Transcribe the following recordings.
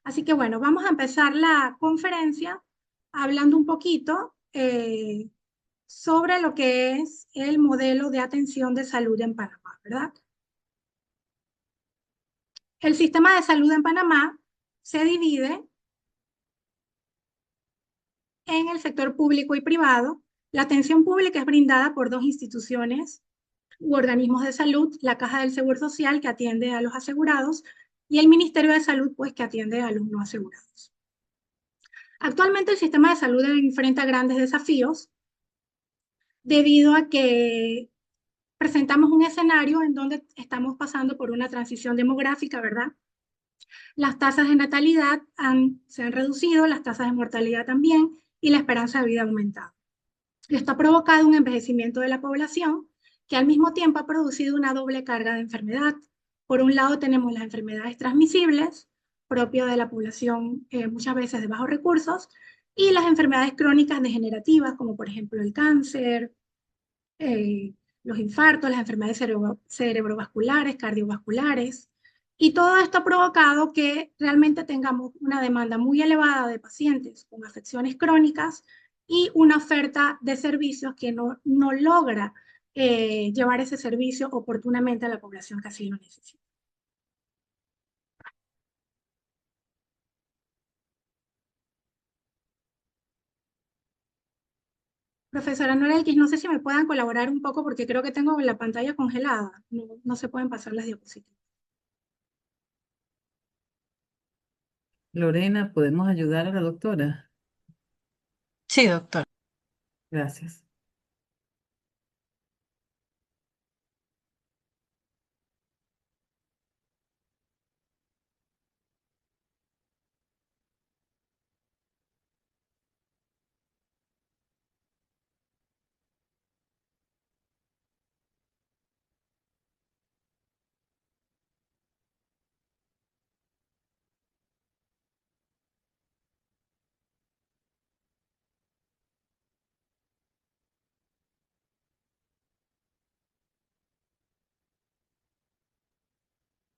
Así que bueno, vamos a empezar la conferencia hablando un poquito sobre lo que es el modelo de atención de salud en Panamá, ¿verdad? El sistema de salud en Panamá se divide en el sector público y privado. La atención pública es brindada por dos instituciones u organismos de salud, la Caja del Seguro Social, que atiende a los asegurados, y el Ministerio de Salud, pues, que atiende a los no asegurados. Actualmente el sistema de salud enfrenta grandes desafíos debido a que presentamos un escenario en donde estamos pasando por una transición demográfica, ¿verdad? Las tasas de natalidad se han reducido, las tasas de mortalidad también, y la esperanza de vida ha aumentado. Esto ha provocado un envejecimiento de la población que al mismo tiempo ha producido una doble carga de enfermedad. Por un lado tenemos las enfermedades transmisibles, propio de la población muchas veces de bajos recursos, y las enfermedades crónicas degenerativas, como por ejemplo el cáncer, eh, los infartos, las enfermedades cerebrovasculares, cardiovasculares. Y todo esto ha provocado que realmente tengamos una demanda muy elevada de pacientes con afecciones crónicas y una oferta de servicios que no logra llevar ese servicio oportunamente a la población que así lo necesita. Profesora Norelkis, no sé si me puedan colaborar un poco porque creo que tengo la pantalla congelada. No se pueden pasar las diapositivas. Lorena, ¿podemos ayudar a la doctora? Sí, doctor. Gracias.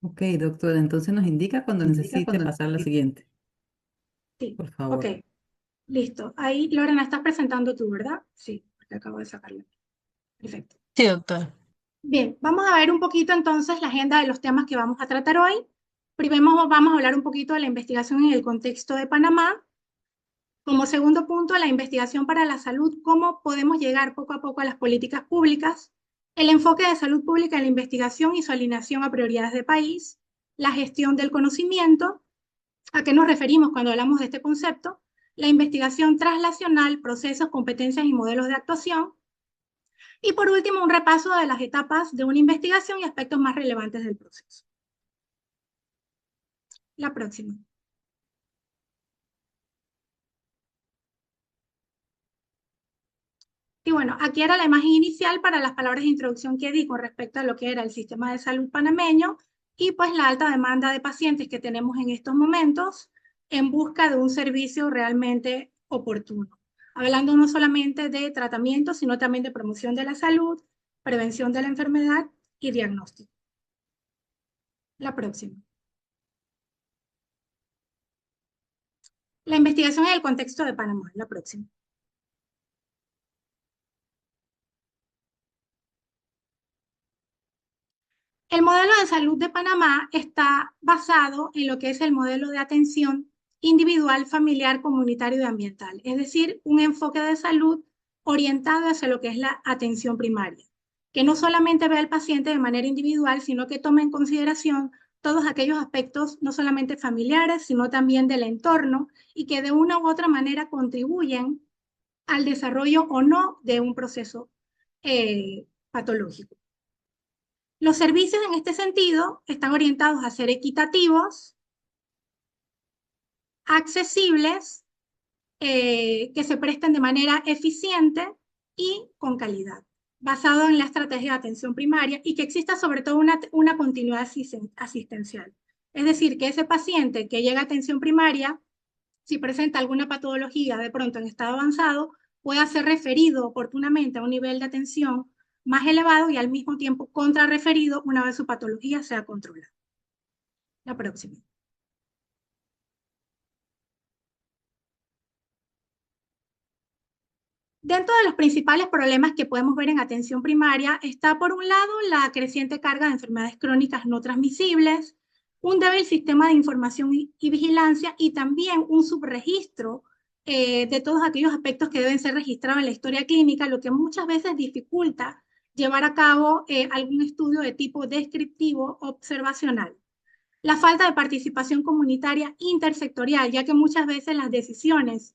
Ok, doctora, entonces nos indica cuando necesite pasar a la siguiente, Sí, por ok. favor. Listo. Ahí, Lorena, estás presentando tú, ¿verdad? Sí, porque acabo de sacarla. Perfecto. Sí, doctor. Bien, vamos a ver un poquito entonces la agenda de los temas que vamos a tratar hoy. Primero vamos a hablar un poquito de la investigación en el contexto de Panamá. Como segundo punto, la investigación para la salud, cómo podemos llegar poco a poco a las políticas públicas, el enfoque de salud pública en la investigación y su alineación a prioridades de país, la gestión del conocimiento, ¿a qué nos referimos cuando hablamos de este concepto? La investigación translacional, procesos, competencias y modelos de actuación. Y por último, un repaso de las etapas de una investigación y aspectos más relevantes del proceso. La próxima. Y bueno, aquí era la imagen inicial para las palabras de introducción que di con respecto a lo que era el sistema de salud panameño y pues la alta demanda de pacientes que tenemos en estos momentos en busca de un servicio realmente oportuno. Hablando no solamente de tratamiento, sino también de promoción de la salud, prevención de la enfermedad y diagnóstico. La próxima. La investigación en el contexto de Panamá. La próxima. El modelo de salud de Panamá está basado en lo que es el modelo de atención individual, familiar, comunitario y ambiental, es decir, un enfoque de salud orientado hacia lo que es la atención primaria, que no solamente ve al paciente de manera individual, sino que toma en consideración todos aquellos aspectos no solamente familiares, sino también del entorno y que de una u otra manera contribuyen al desarrollo o no de un proceso patológico. Los servicios en este sentido están orientados a ser equitativos, accesibles, que se presten de manera eficiente y con calidad, basado en la estrategia de atención primaria y que exista sobre todo una continuidad asistencial. Es decir, que ese paciente que llega a atención primaria, si presenta alguna patología de pronto en estado avanzado, pueda ser referido oportunamente a un nivel de atención más elevado y al mismo tiempo contrarreferido una vez su patología sea controlada. La próxima. Dentro de los principales problemas que podemos ver en atención primaria está, por un lado, la creciente carga de enfermedades crónicas no transmisibles, un débil sistema de información y vigilancia y también un subregistro de todos aquellos aspectos que deben ser registrados en la historia clínica, lo que muchas veces dificulta llevar a cabo algún estudio de tipo descriptivo observacional. La falta de participación comunitaria intersectorial, ya que muchas veces las decisiones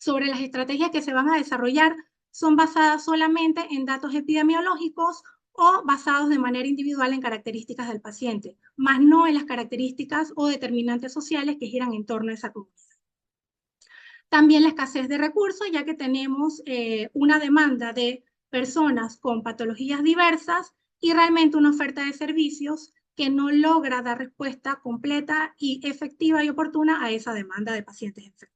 sobre las estrategias que se van a desarrollar son basadas solamente en datos epidemiológicos o basados de manera individual en características del paciente, más no en las características o determinantes sociales que giran en torno a esa comunidad. También la escasez de recursos, ya que tenemos una demanda de personas con patologías diversas y realmente una oferta de servicios que no logra dar respuesta completa y efectiva y oportuna a esa demanda de pacientes enfermos.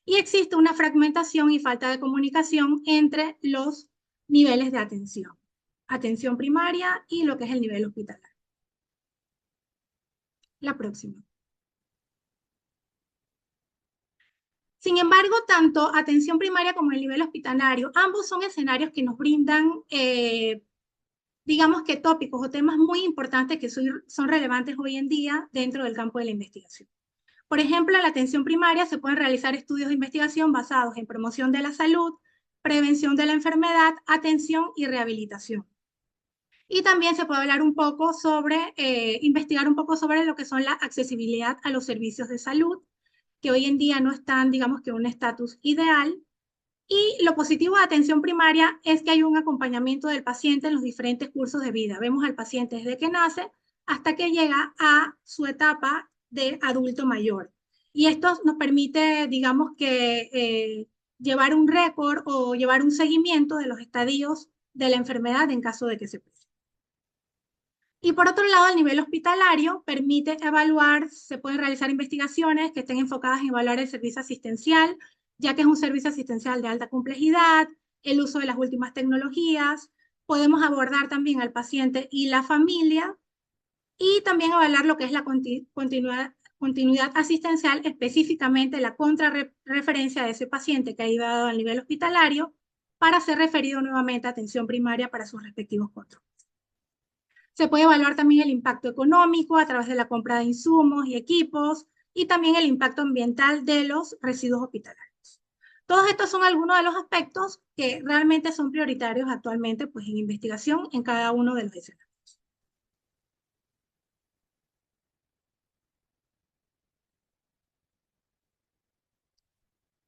Y existe una fragmentación y falta de comunicación entre los niveles de atención primaria y lo que es el nivel hospitalario. La próxima. Sin embargo, tanto atención primaria como el nivel hospitalario, ambos son escenarios que nos brindan, digamos que tópicos o temas muy importantes que son relevantes hoy en día dentro del campo de la investigación. Por ejemplo, en la atención primaria se pueden realizar estudios de investigación basados en promoción de la salud, prevención de la enfermedad, atención y rehabilitación. Y también se puede hablar un poco sobre, investigar un poco sobre lo que son la accesibilidad a los servicios de salud, que hoy en día no están, digamos que en un estatus ideal. Y lo positivo de atención primaria es que hay un acompañamiento del paciente en los diferentes cursos de vida. Vemos al paciente desde que nace hasta que llega a su etapa de adulto mayor. Y esto nos permite, digamos que, llevar un récord o llevar un seguimiento de los estadios de la enfermedad en caso de que se presente. Y por otro lado, el nivel hospitalario permite evaluar, se pueden realizar investigaciones que estén enfocadas en evaluar el servicio asistencial, ya que es un servicio asistencial de alta complejidad, el uso de las últimas tecnologías. Podemos abordar también al paciente y la familia y también evaluar lo que es la continuidad asistencial, específicamente la contrarreferencia de ese paciente que ha ido al nivel hospitalario para ser referido nuevamente a atención primaria para sus respectivos controles. Se puede evaluar también el impacto económico a través de la compra de insumos y equipos y también el impacto ambiental de los residuos hospitalarios. Todos estos son algunos de los aspectos que realmente son prioritarios actualmente pues, en investigación en cada uno de los escenarios.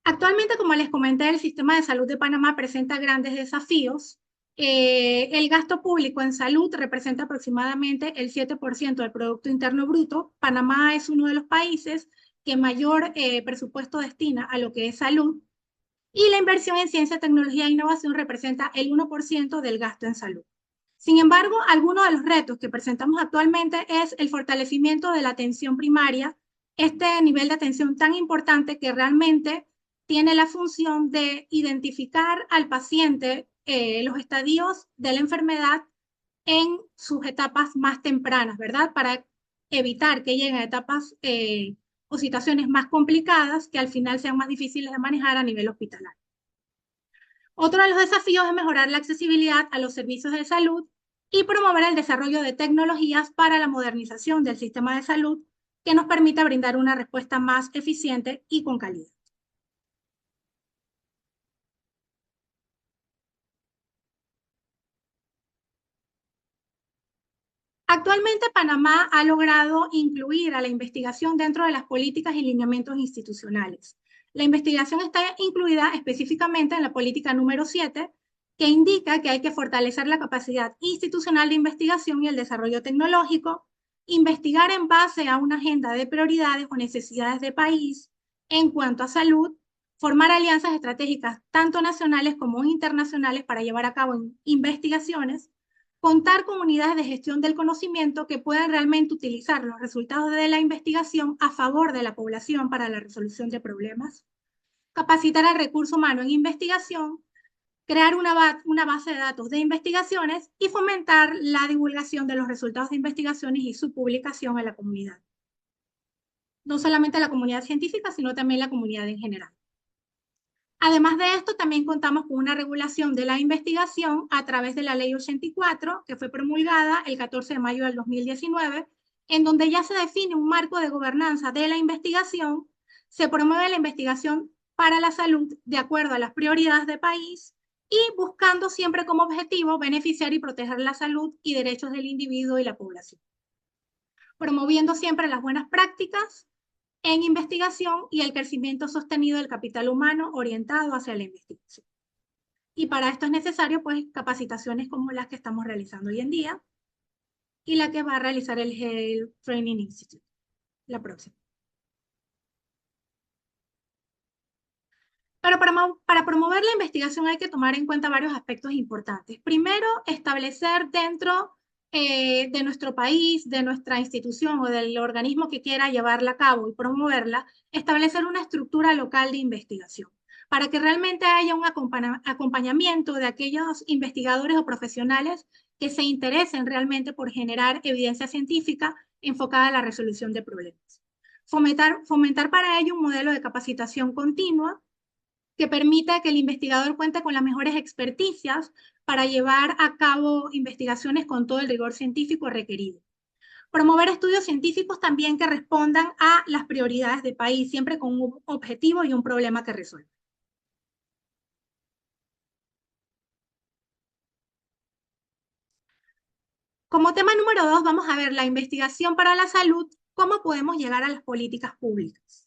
Actualmente, como les comenté, el sistema de salud de Panamá presenta grandes desafíos. El gasto público en salud representa aproximadamente el 7% del Producto Interno Bruto. Panamá es uno de los países que mayor presupuesto destina a lo que es salud. Y la inversión en ciencia, tecnología e innovación representa el 1% del gasto en salud. Sin embargo, algunos de los retos que presentamos actualmente es el fortalecimiento de la atención primaria, este nivel de atención tan importante que realmente tiene la función de identificar al paciente los estadios de la enfermedad en sus etapas más tempranas, ¿verdad? Para evitar que lleguen a etapas o situaciones más complicadas que al final sean más difíciles de manejar a nivel hospitalario. Otro de los desafíos es mejorar la accesibilidad a los servicios de salud y promover el desarrollo de tecnologías para la modernización del sistema de salud que nos permita brindar una respuesta más eficiente y con calidad. Actualmente, Panamá ha logrado incluir a la investigación dentro de las políticas y lineamientos institucionales. La investigación está incluida específicamente en la política número 7, que indica que hay que fortalecer la capacidad institucional de investigación y el desarrollo tecnológico, investigar en base a una agenda de prioridades o necesidades de país en cuanto a salud, formar alianzas estratégicas tanto nacionales como internacionales para llevar a cabo investigaciones, contar con unidades de gestión del conocimiento que puedan realmente utilizar los resultados de la investigación a favor de la población para la resolución de problemas, capacitar al recurso humano en investigación, crear una base de datos de investigaciones y fomentar la divulgación de los resultados de investigaciones y su publicación a la comunidad. No solamente a la comunidad científica, sino también a la comunidad en general. Además de esto, también contamos con una regulación de la investigación a través de la Ley 84, que fue promulgada el 14 de mayo del 2019, en donde ya se define un marco de gobernanza de la investigación, se promueve la investigación para la salud de acuerdo a las prioridades de país y buscando siempre como objetivo beneficiar y proteger la salud y derechos del individuo y la población, promoviendo siempre las buenas prácticas en investigación y el crecimiento sostenido del capital humano orientado hacia la investigación. Y para esto es necesario, pues, capacitaciones como las que estamos realizando hoy en día y la que va a realizar el Health Training Institute, la próxima. Pero para promover la investigación hay que tomar en cuenta varios aspectos importantes. Primero, establecer dentro de nuestro país, de nuestra institución o del organismo que quiera llevarla a cabo y promoverla, establecer una estructura local de investigación para que realmente haya un acompañamiento de aquellos investigadores o profesionales que se interesen realmente por generar evidencia científica enfocada a la resolución de problemas. Fomentar para ello un modelo de capacitación continua que permita que el investigador cuente con las mejores experticias para llevar a cabo investigaciones con todo el rigor científico requerido. Promover estudios científicos también que respondan a las prioridades del país, siempre con un objetivo y un problema que resolver. Como tema número 2, vamos a ver la investigación para la salud, cómo podemos llegar a las políticas públicas.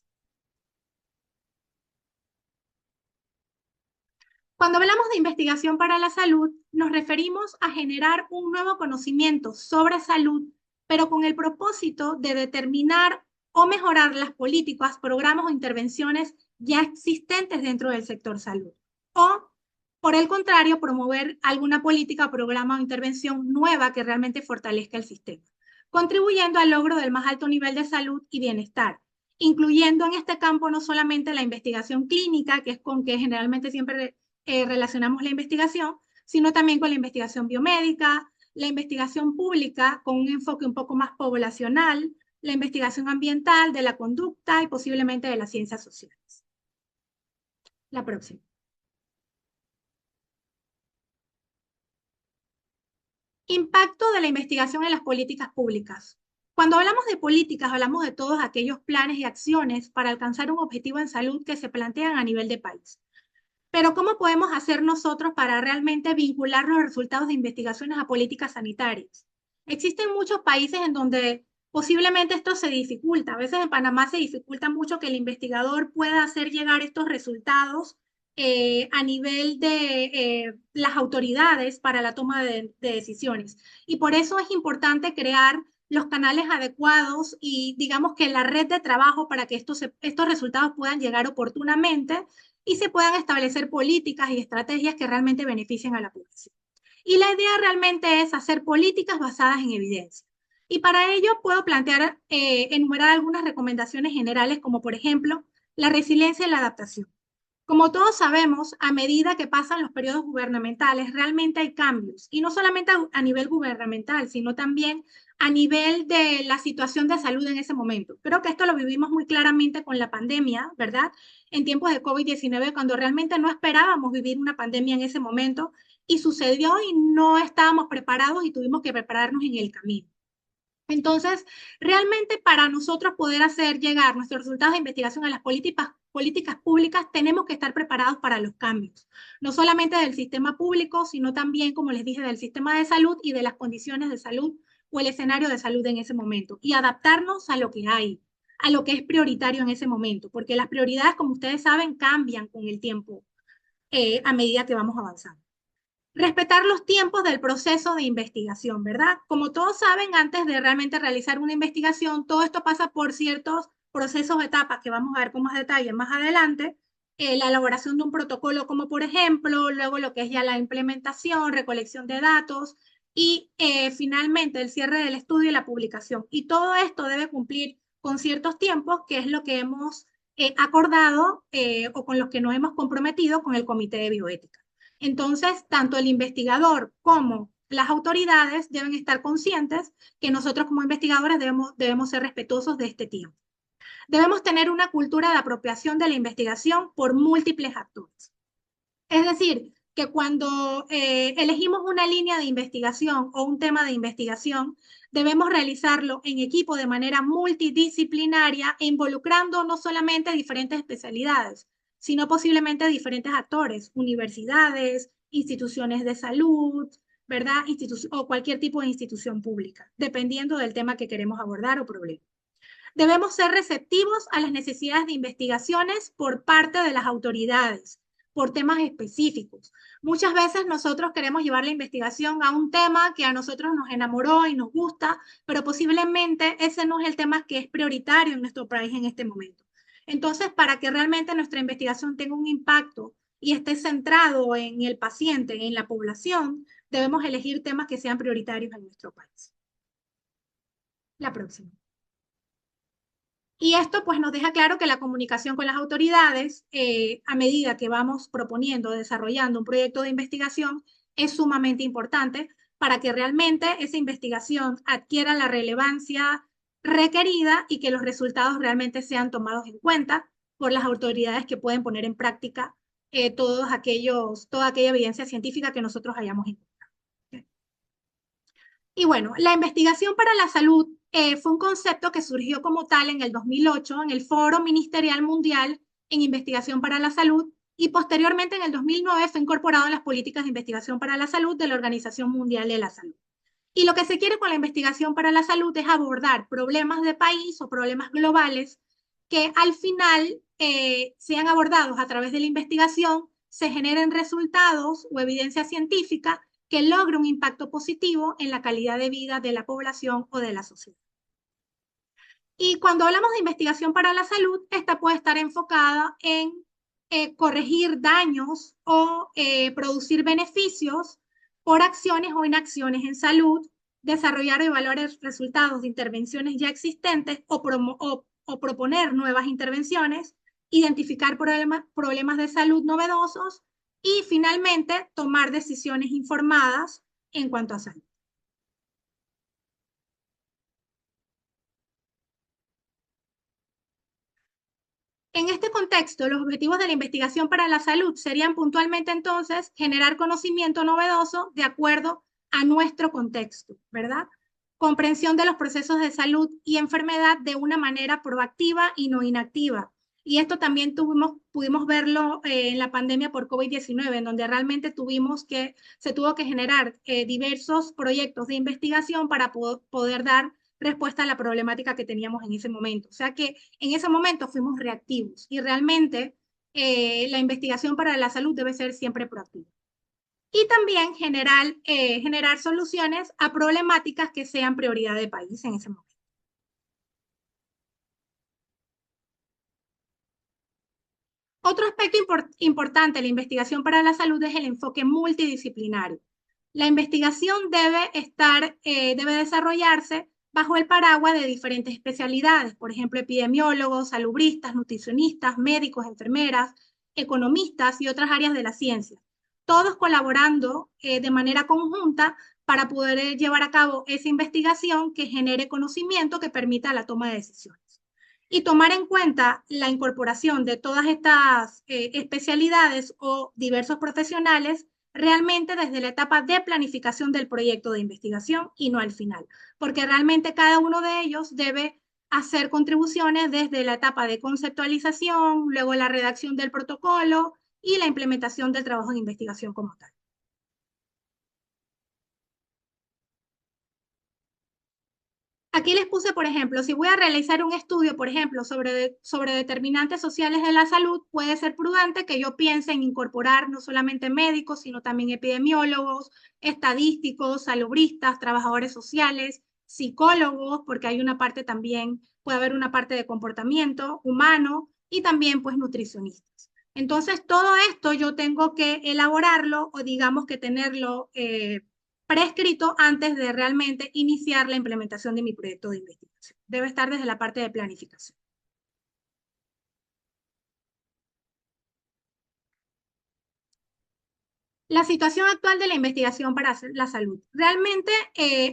Cuando hablamos de investigación para la salud, nos referimos a generar un nuevo conocimiento sobre salud, pero con el propósito de determinar o mejorar las políticas, programas o intervenciones ya existentes dentro del sector salud. O, por el contrario, promover alguna política, programa o intervención nueva que realmente fortalezca el sistema, contribuyendo al logro del más alto nivel de salud y bienestar, incluyendo en este campo no solamente la investigación clínica, que es con que generalmente siempre relacionamos la investigación, sino también con la investigación biomédica, la investigación pública con un enfoque un poco más poblacional, la investigación ambiental, de la conducta y posiblemente de las ciencias sociales. La próxima. Impacto de la investigación en las políticas públicas. Cuando hablamos de políticas, hablamos de todos aquellos planes y acciones para alcanzar un objetivo en salud que se plantean a nivel de país. Pero ¿cómo podemos hacer nosotros para realmente vincular los resultados de investigaciones a políticas sanitarias? Existen muchos países en donde posiblemente esto se dificulta. A veces en Panamá se dificulta mucho que el investigador pueda hacer llegar estos resultados a nivel de las autoridades para la toma de decisiones. Y por eso es importante crear los canales adecuados y digamos que la red de trabajo para que estos resultados puedan llegar oportunamente y se puedan establecer políticas y estrategias que realmente beneficien a la población. Y la idea realmente es hacer políticas basadas en evidencia. Y para ello puedo plantear, enumerar algunas recomendaciones generales, como por ejemplo, la resiliencia y la adaptación. Como todos sabemos, a medida que pasan los periodos gubernamentales, realmente hay cambios, y no solamente a nivel gubernamental, sino también a nivel de la situación de salud en ese momento. Creo que esto lo vivimos muy claramente con la pandemia, ¿verdad? En tiempos de COVID-19, cuando realmente no esperábamos vivir una pandemia en ese momento, y sucedió y no estábamos preparados y tuvimos que prepararnos en el camino. Entonces, realmente para nosotros poder hacer llegar nuestros resultados de investigación a las políticas públicas, tenemos que estar preparados para los cambios, no solamente del sistema público, sino también, como les dije, del sistema de salud y de las condiciones de salud o el escenario de salud en ese momento, y adaptarnos a lo que hay, a lo que es prioritario en ese momento, porque las prioridades, como ustedes saben, cambian con el tiempo a medida que vamos avanzando. Respetar los tiempos del proceso de investigación, ¿verdad? Como todos saben, antes de realmente realizar una investigación, todo esto pasa por ciertos procesos o etapas que vamos a ver con más detalle más adelante. La elaboración de un protocolo, como por ejemplo, luego lo que es ya la implementación, recolección de datos y finalmente el cierre del estudio y la publicación. Y todo esto debe cumplir con ciertos tiempos, que es lo que hemos acordado o con los que nos hemos comprometido con el Comité de Bioética. Entonces, tanto el investigador como las autoridades deben estar conscientes que nosotros como investigadores debemos ser respetuosos de este tiempo. Debemos tener una cultura de apropiación de la investigación por múltiples actores. Es decir, que cuando elegimos una línea de investigación o un tema de investigación, debemos realizarlo en equipo de manera multidisciplinaria e involucrando no solamente diferentes especialidades, sino posiblemente diferentes actores, universidades, instituciones de salud, ¿verdad? O cualquier tipo de institución pública, dependiendo del tema que queremos abordar o problema. Debemos ser receptivos a las necesidades de investigaciones por parte de las autoridades, por temas específicos. Muchas veces nosotros queremos llevar la investigación a un tema que a nosotros nos enamoró y nos gusta, pero posiblemente ese no es el tema que es prioritario en nuestro país en este momento. Entonces, para que realmente nuestra investigación tenga un impacto y esté centrado en el paciente, en la población, debemos elegir temas que sean prioritarios en nuestro país. La próxima. Y esto pues nos deja claro que la comunicación con las autoridades, a medida que vamos proponiendo, desarrollando un proyecto de investigación, es sumamente importante para que realmente esa investigación adquiera la relevancia requerida y que los resultados realmente sean tomados en cuenta por las autoridades que pueden poner en práctica toda aquella evidencia científica que nosotros hayamos encontrado. Y bueno, la investigación para la salud fue un concepto que surgió como tal en el 2008 en el Foro Ministerial Mundial en Investigación para la Salud y posteriormente en el 2009 fue incorporado en las políticas de investigación para la salud de la Organización Mundial de la Salud. Y lo que se quiere con la investigación para la salud es abordar problemas de país o problemas globales que al final sean abordados a través de la investigación, se generen resultados o evidencia científica que logre un impacto positivo en la calidad de vida de la población o de la sociedad. Y cuando hablamos de investigación para la salud, esta puede estar enfocada en corregir daños o producir beneficios por acciones o inacciones en salud, desarrollar o evaluar resultados de intervenciones ya existentes o proponer nuevas intervenciones, identificar problemas de salud novedosos y finalmente tomar decisiones informadas en cuanto a salud. En este contexto, los objetivos de la investigación para la salud serían puntualmente entonces generar conocimiento novedoso de acuerdo a nuestro contexto, ¿verdad? Comprensión de los procesos de salud y enfermedad de una manera proactiva y no inactiva. Y esto también pudimos verlo en la pandemia por COVID-19, en donde realmente se tuvo que generar diversos proyectos de investigación para poder dar respuesta a la problemática que teníamos en ese momento. O sea que en ese momento fuimos reactivos y realmente la investigación para la salud debe ser siempre proactiva. Y también generar soluciones a problemáticas que sean prioridad de país en ese momento. Otro aspecto importante de la investigación para la salud es el enfoque multidisciplinario. La investigación debe desarrollarse bajo el paraguas de diferentes especialidades, por ejemplo, epidemiólogos, salubristas, nutricionistas, médicos, enfermeras, economistas y otras áreas de la ciencia, todos colaborando de manera conjunta para poder llevar a cabo esa investigación que genere conocimiento que permita la toma de decisiones. Y tomar en cuenta la incorporación de todas estas especialidades o diversos profesionales realmente desde la etapa de planificación del proyecto de investigación y no al final, porque realmente cada uno de ellos debe hacer contribuciones desde la etapa de conceptualización, luego la redacción del protocolo y la implementación del trabajo de investigación como tal. Aquí les puse, por ejemplo, si voy a realizar un estudio, por ejemplo, sobre determinantes sociales de la salud, puede ser prudente que yo piense en incorporar no solamente médicos, sino también epidemiólogos, estadísticos, salubristas, trabajadores sociales, psicólogos, porque hay una parte también, puede haber una parte de comportamiento humano y también pues nutricionistas. Entonces, todo esto yo tengo que elaborarlo o digamos que tenerlo prescrito antes de realmente iniciar la implementación de mi proyecto de investigación. Debe estar desde la parte de planificación. La situación actual de la investigación para la salud. Realmente,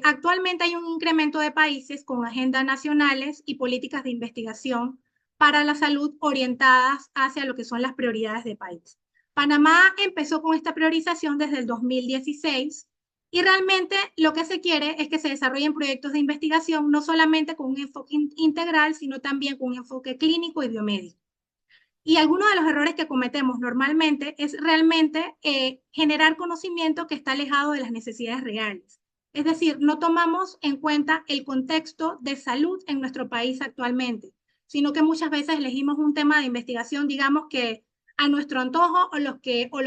actualmente hay un incremento de países con agendas nacionales y políticas de investigación para la salud orientadas hacia lo que son las prioridades de país. Panamá empezó con esta priorización desde el 2016 y realmente lo que se quiere es que se desarrollen proyectos de investigación no solamente con un enfoque integral, sino también con un enfoque clínico y biomédico. Y algunos de los errores que cometemos normalmente es realmente generar conocimiento que está alejado de las necesidades reales. Es decir, no tomamos en cuenta el contexto de salud en nuestro país actualmente, sino que muchas veces elegimos un tema de investigación, digamos que a nuestro antojo o lo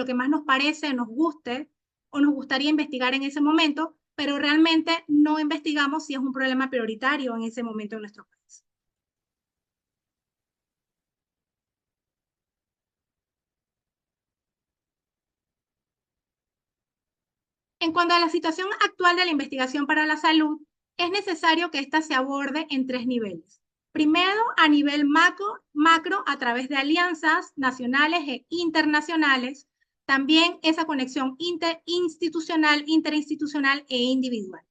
que más nos parece, nos guste o nos gustaría investigar en ese momento, pero realmente no investigamos si es un problema prioritario en ese momento en nuestro país. En cuanto a la situación actual de la investigación para la salud, es necesario que ésta se aborde en tres niveles. Primero, a nivel macro a través de alianzas nacionales e internacionales, también esa conexión interinstitucional e individual.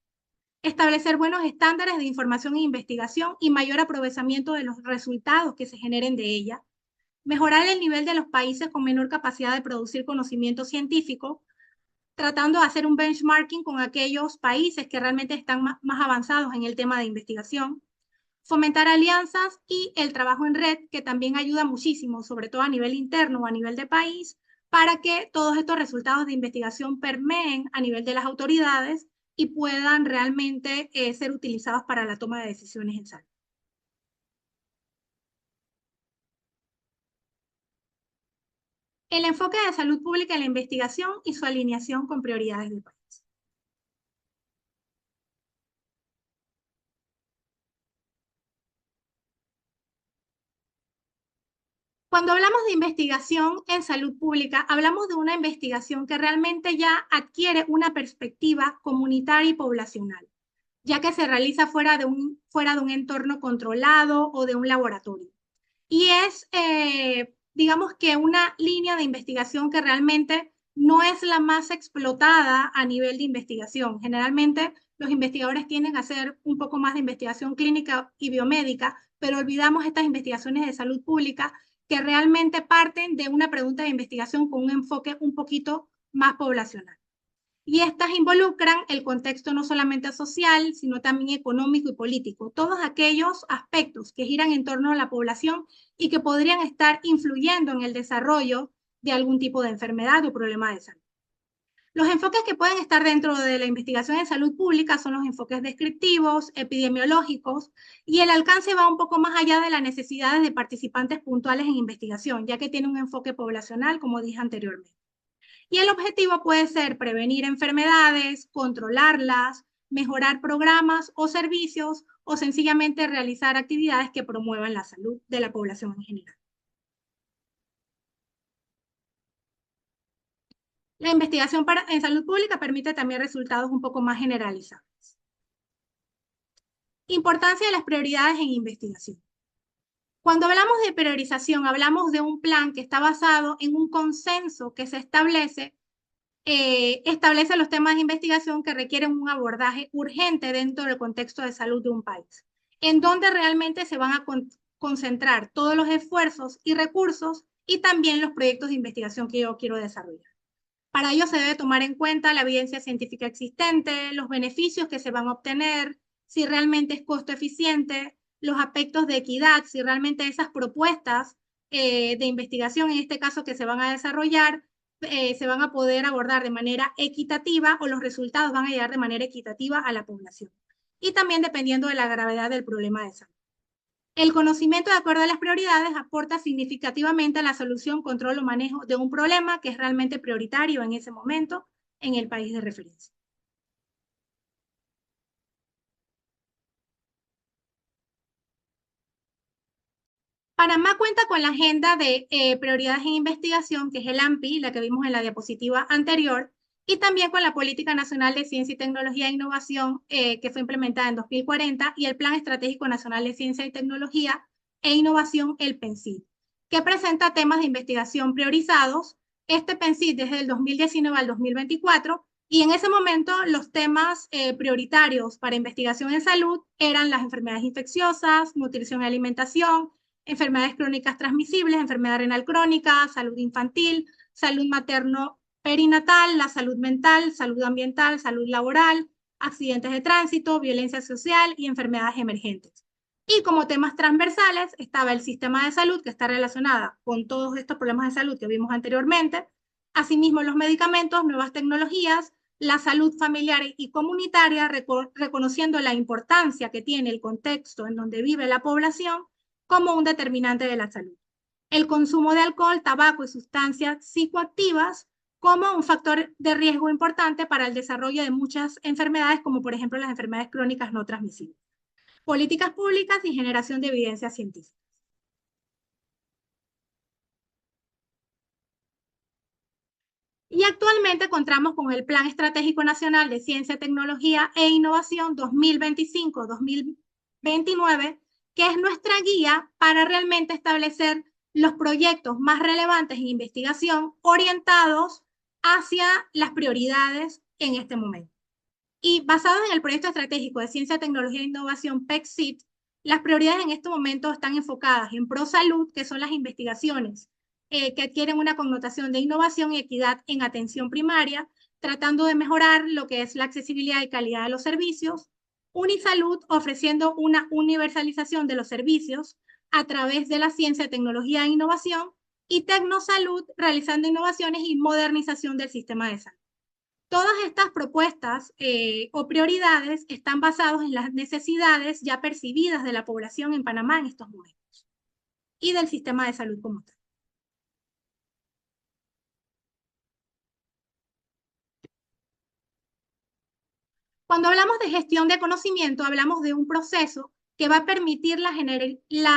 Establecer buenos estándares de información e investigación y mayor aprovechamiento de los resultados que se generen de ella. Mejorar el nivel de los países con menor capacidad de producir conocimiento científico, tratando de hacer un benchmarking con aquellos países que realmente están más avanzados en el tema de investigación, fomentar alianzas y el trabajo en red, que también ayuda muchísimo, sobre todo a nivel interno o a nivel de país, para que todos estos resultados de investigación permeen a nivel de las autoridades y puedan realmente ser utilizados para la toma de decisiones en salud. El enfoque de salud pública en la investigación y su alineación con prioridades del país. Cuando hablamos de investigación en salud pública, hablamos de una investigación que realmente ya adquiere una perspectiva comunitaria y poblacional, ya que se realiza fuera de un entorno controlado o de un laboratorio. Y es, digamos que una línea de investigación que realmente no es la más explotada a nivel de investigación. Generalmente los investigadores tienden a hacer un poco más de investigación clínica y biomédica, pero olvidamos estas investigaciones de salud pública que realmente parten de una pregunta de investigación con un enfoque un poquito más poblacional. Y estas involucran el contexto no solamente social, sino también económico y político, todos aquellos aspectos que giran en torno a la población y que podrían estar influyendo en el desarrollo de algún tipo de enfermedad o problema de salud. Los enfoques que pueden estar dentro de la investigación en salud pública son los enfoques descriptivos, epidemiológicos, y el alcance va un poco más allá de las necesidades de participantes puntuales en investigación, ya que tiene un enfoque poblacional, como dije anteriormente. Y el objetivo puede ser prevenir enfermedades, controlarlas, mejorar programas o servicios o sencillamente realizar actividades que promuevan la salud de la población en general. La investigación en salud pública permite también resultados un poco más generalizados. Importancia de las prioridades en investigación. Cuando hablamos de priorización, hablamos de un plan que está basado en un consenso que se establece los temas de investigación que requieren un abordaje urgente dentro del contexto de salud de un país, en donde realmente se van a concentrar todos los esfuerzos y recursos y también los proyectos de investigación que yo quiero desarrollar. Para ello se debe tomar en cuenta la evidencia científica existente, los beneficios que se van a obtener, si realmente es costo eficiente, los aspectos de equidad, si realmente esas propuestas de investigación, en este caso que se van a desarrollar, se van a poder abordar de manera equitativa o los resultados van a llegar de manera equitativa a la población. Y también dependiendo de la gravedad del problema de salud. El conocimiento de acuerdo a las prioridades aporta significativamente a la solución, control o manejo de un problema que es realmente prioritario en ese momento en el país de referencia. Panamá cuenta con la agenda de prioridades en investigación, que es el AMPI, la que vimos en la diapositiva anterior, y también con la Política Nacional de Ciencia y Tecnología e Innovación, que fue implementada en 2040, y el Plan Estratégico Nacional de Ciencia y Tecnología e Innovación, el PENCID, que presenta temas de investigación priorizados este PENSIT desde el 2019 al 2024, y en ese momento los temas prioritarios para investigación en salud eran las enfermedades infecciosas, nutrición y alimentación, enfermedades crónicas transmisibles, enfermedad renal crónica, salud infantil, salud materno-perinatal, la salud mental, salud ambiental, salud laboral, accidentes de tránsito, violencia social y enfermedades emergentes. Y como temas transversales estaba el sistema de salud, que está relacionada con todos estos problemas de salud que vimos anteriormente, asimismo los medicamentos, nuevas tecnologías, la salud familiar y comunitaria, reconociendo la importancia que tiene el contexto en donde vive la población como un determinante de la salud. El consumo de alcohol, tabaco y sustancias psicoactivas como un factor de riesgo importante para el desarrollo de muchas enfermedades, como por ejemplo las enfermedades crónicas no transmisibles. Políticas públicas y generación de evidencia científica. Y actualmente contamos con el Plan Estratégico Nacional de Ciencia, Tecnología e Innovación 2025-2029, que es nuestra guía para realmente establecer los proyectos más relevantes en investigación orientados hacia las prioridades en este momento. Y basados en el proyecto estratégico de Ciencia, Tecnología e Innovación PECCIT, las prioridades en este momento están enfocadas en ProSalud, que son las investigaciones que adquieren una connotación de innovación y equidad en atención primaria, tratando de mejorar lo que es la accesibilidad y calidad de los servicios. Unisalud, ofreciendo una universalización de los servicios a través de la ciencia, tecnología e innovación. Y Tecnosalud, realizando innovaciones y modernización del sistema de salud. Todas estas propuestas o prioridades están basadas en las necesidades ya percibidas de la población en Panamá en estos momentos y del sistema de salud como tal. Cuando hablamos de gestión de conocimiento, hablamos de un proceso que va a permitir la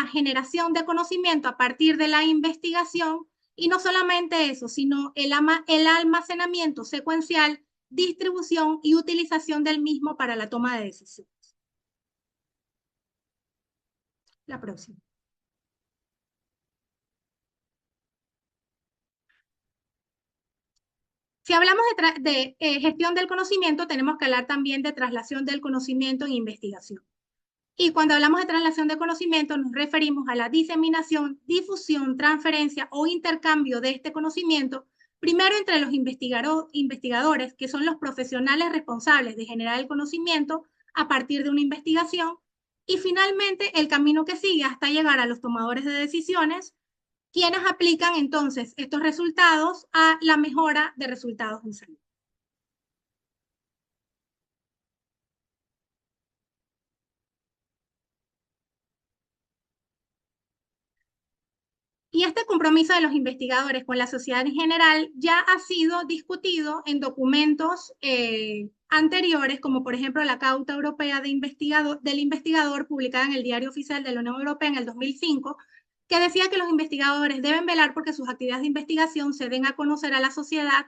generación de conocimiento a partir de la investigación, y no solamente eso, sino el almacenamiento secuencial, distribución y utilización del mismo para la toma de decisiones. La próxima. Si hablamos de gestión del conocimiento, tenemos que hablar también de traslación del conocimiento en investigación. Y cuando hablamos de traslación de conocimiento, nos referimos a la diseminación, difusión, transferencia o intercambio de este conocimiento, primero entre los investigadores, que son los profesionales responsables de generar el conocimiento a partir de una investigación, y finalmente el camino que sigue hasta llegar a los tomadores de decisiones, quienes aplican entonces estos resultados a la mejora de resultados en salud. Y este compromiso de los investigadores con la sociedad en general ya ha sido discutido en documentos anteriores, como por ejemplo la Cauta Europea del Investigador, publicada en el Diario Oficial de la Unión Europea en el 2005, que decía que los investigadores deben velar porque sus actividades de investigación se den a conocer a la sociedad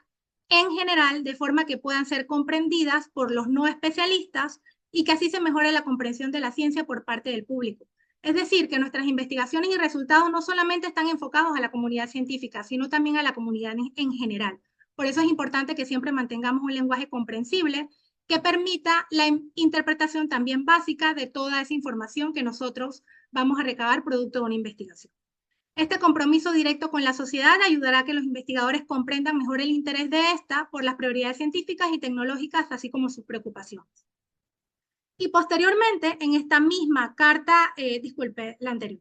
en general, de forma que puedan ser comprendidas por los no especialistas y que así se mejore la comprensión de la ciencia por parte del público. Es decir, que nuestras investigaciones y resultados no solamente están enfocados a la comunidad científica, sino también a la comunidad en general. Por eso es importante que siempre mantengamos un lenguaje comprensible que permita la interpretación también básica de toda esa información que nosotros vamos a recabar producto de una investigación. Este compromiso directo con la sociedad ayudará a que los investigadores comprendan mejor el interés de esta por las prioridades científicas y tecnológicas, así como sus preocupaciones. Y posteriormente, en esta misma carta, la anterior,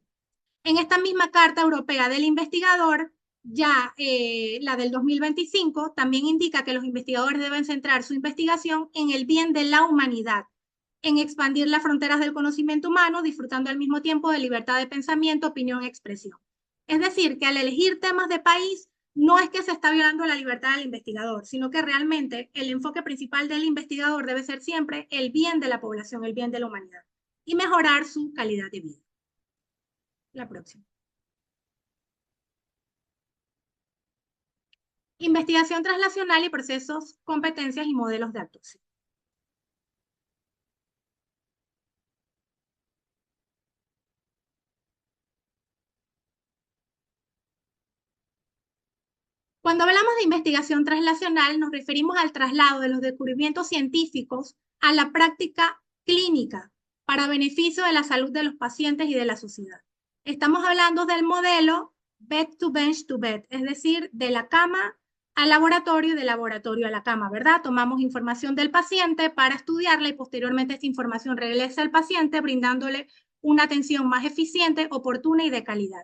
en esta misma Carta Europea del Investigador, ya la del 2025, también indica que los investigadores deben centrar su investigación en el bien de la humanidad, en expandir las fronteras del conocimiento humano, disfrutando al mismo tiempo de libertad de pensamiento, opinión y expresión. Es decir, que al elegir temas de país, no es que se está violando la libertad del investigador, sino que realmente el enfoque principal del investigador debe ser siempre el bien de la población, el bien de la humanidad, y mejorar su calidad de vida. La próxima. Investigación translacional y procesos, competencias y modelos de actuación. Cuando hablamos de investigación translacional, nos referimos al traslado de los descubrimientos científicos a la práctica clínica para beneficio de la salud de los pacientes y de la sociedad. Estamos hablando del modelo bed to bench to bed, es decir, de la cama al laboratorio y del laboratorio a la cama, ¿verdad? Tomamos información del paciente para estudiarla y posteriormente esta información regresa al paciente brindándole una atención más eficiente, oportuna y de calidad,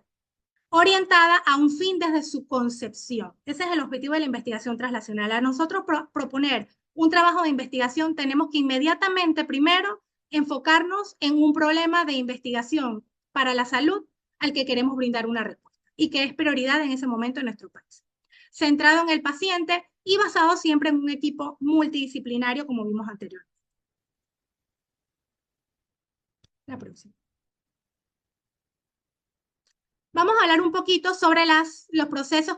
orientada a un fin desde su concepción. Ese es el objetivo de la investigación translacional. A nosotros proponer un trabajo de investigación, tenemos que inmediatamente, primero, enfocarnos en un problema de investigación para la salud al que queremos brindar una respuesta y que es prioridad en ese momento en nuestro país. Centrado en el paciente y basado siempre en un equipo multidisciplinario, como vimos anteriormente. La próxima. Vamos a hablar un poquito sobre los procesos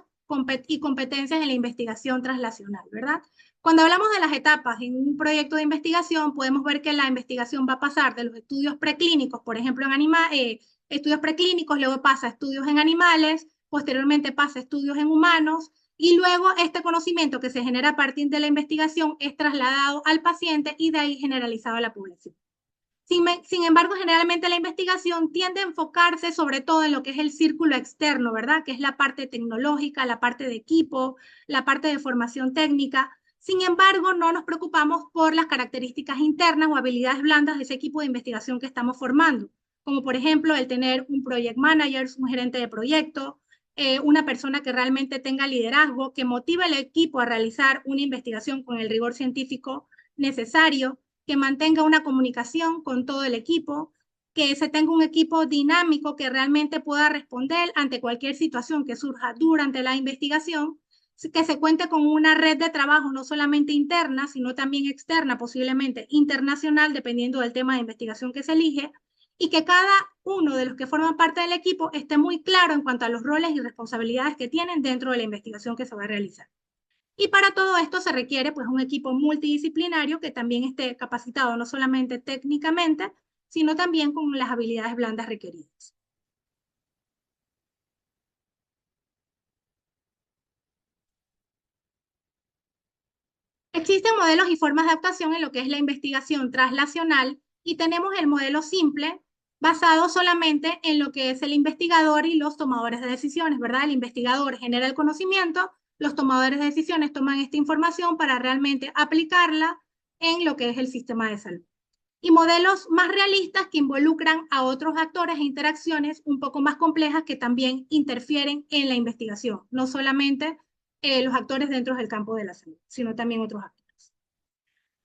y competencias en la investigación translacional, ¿verdad? Cuando hablamos de las etapas en un proyecto de investigación, podemos ver que la investigación va a pasar de los estudios preclínicos, por ejemplo, en estudios preclínicos, luego pasa a estudios en animales, posteriormente pasa a estudios en humanos, y luego este conocimiento que se genera a partir de la investigación es trasladado al paciente y de ahí generalizado a la población. Sin embargo, generalmente la investigación tiende a enfocarse sobre todo en lo que es el círculo externo, ¿verdad? Que es la parte tecnológica, la parte de equipo, la parte de formación técnica. Sin embargo, no nos preocupamos por las características internas o habilidades blandas de ese equipo de investigación que estamos formando, como por ejemplo el tener un project manager, un gerente de proyecto, una persona que realmente tenga liderazgo, que motive al equipo a realizar una investigación con el rigor científico necesario, que mantenga una comunicación con todo el equipo, que se tenga un equipo dinámico que realmente pueda responder ante cualquier situación que surja durante la investigación, que se cuente con una red de trabajo no solamente interna, sino también externa, posiblemente internacional, dependiendo del tema de investigación que se elige, y que cada uno de los que forman parte del equipo esté muy claro en cuanto a los roles y responsabilidades que tienen dentro de la investigación que se va a realizar. Y para todo esto se requiere pues un equipo multidisciplinario que también esté capacitado no solamente técnicamente, sino también con las habilidades blandas requeridas. Existen modelos y formas de adaptación en lo que es la investigación translacional y tenemos el modelo simple basado solamente en lo que es el investigador y los tomadores de decisiones, ¿verdad? El investigador genera el conocimiento, los tomadores de decisiones toman esta información para realmente aplicarla en lo que es el sistema de salud. Y modelos más realistas que involucran a otros actores e interacciones un poco más complejas que también interfieren en la investigación, no solamente los actores dentro del campo de la salud, sino también otros actores.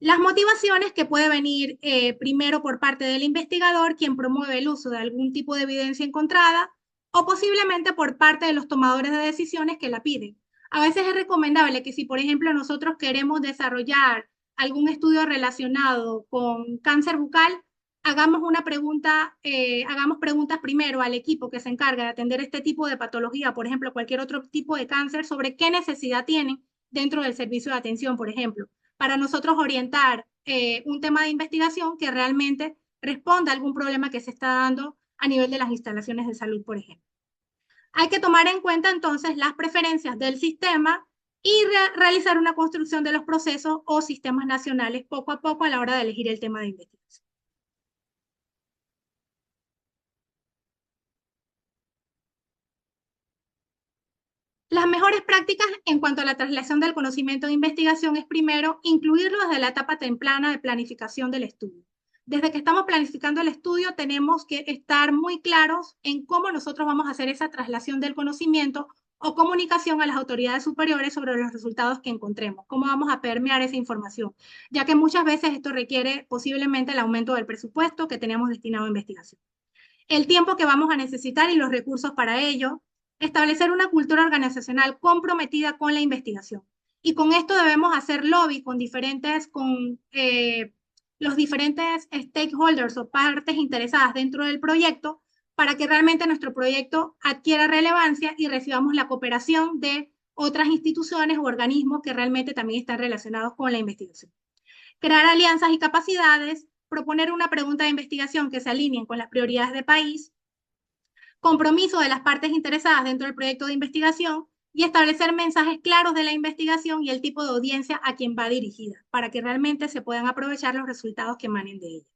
Las motivaciones que puede venir primero por parte del investigador, quien promueve el uso de algún tipo de evidencia encontrada, o posiblemente por parte de los tomadores de decisiones que la piden. A veces es recomendable que si, por ejemplo, nosotros queremos desarrollar algún estudio relacionado con cáncer bucal, hagamos preguntas primero al equipo que se encarga de atender este tipo de patología, por ejemplo, cualquier otro tipo de cáncer, sobre qué necesidad tienen dentro del servicio de atención, por ejemplo, para nosotros orientar un tema de investigación que realmente responda a algún problema que se está dando a nivel de las instalaciones de salud, por ejemplo. Hay que tomar en cuenta entonces las preferencias del sistema y realizar una construcción de los procesos o sistemas nacionales poco a poco a la hora de elegir el tema de investigación. Las mejores prácticas en cuanto a la traslación del conocimiento de investigación es primero incluirlo desde la etapa temprana de planificación del estudio. Desde que estamos planificando el estudio tenemos que estar muy claros en cómo nosotros vamos a hacer esa traslación del conocimiento o comunicación a las autoridades superiores sobre los resultados que encontremos, cómo vamos a permear esa información, ya que muchas veces esto requiere posiblemente el aumento del presupuesto que tenemos destinado a investigación. El tiempo que vamos a necesitar y los recursos para ello, establecer una cultura organizacional comprometida con la investigación. Y con esto debemos hacer lobby con los diferentes stakeholders o partes interesadas dentro del proyecto para que realmente nuestro proyecto adquiera relevancia y recibamos la cooperación de otras instituciones u organismos que realmente también están relacionados con la investigación. Crear alianzas y capacidades, proponer una pregunta de investigación que se alineen con las prioridades del país, compromiso de las partes interesadas dentro del proyecto de investigación y establecer mensajes claros de la investigación y el tipo de audiencia a quien va dirigida, para que realmente se puedan aprovechar los resultados que emanen de ella.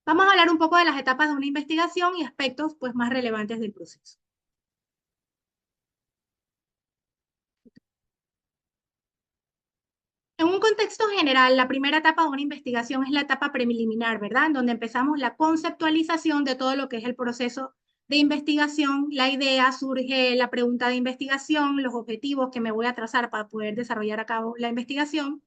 Vamos a hablar un poco de las etapas de una investigación y aspectos pues, más relevantes del proceso. En un contexto general, la primera etapa de una investigación es la etapa preliminar, ¿verdad? En donde empezamos la conceptualización de todo lo que es el proceso de investigación, la idea, surge la pregunta de investigación, los objetivos que me voy a trazar para poder desarrollar a cabo la investigación,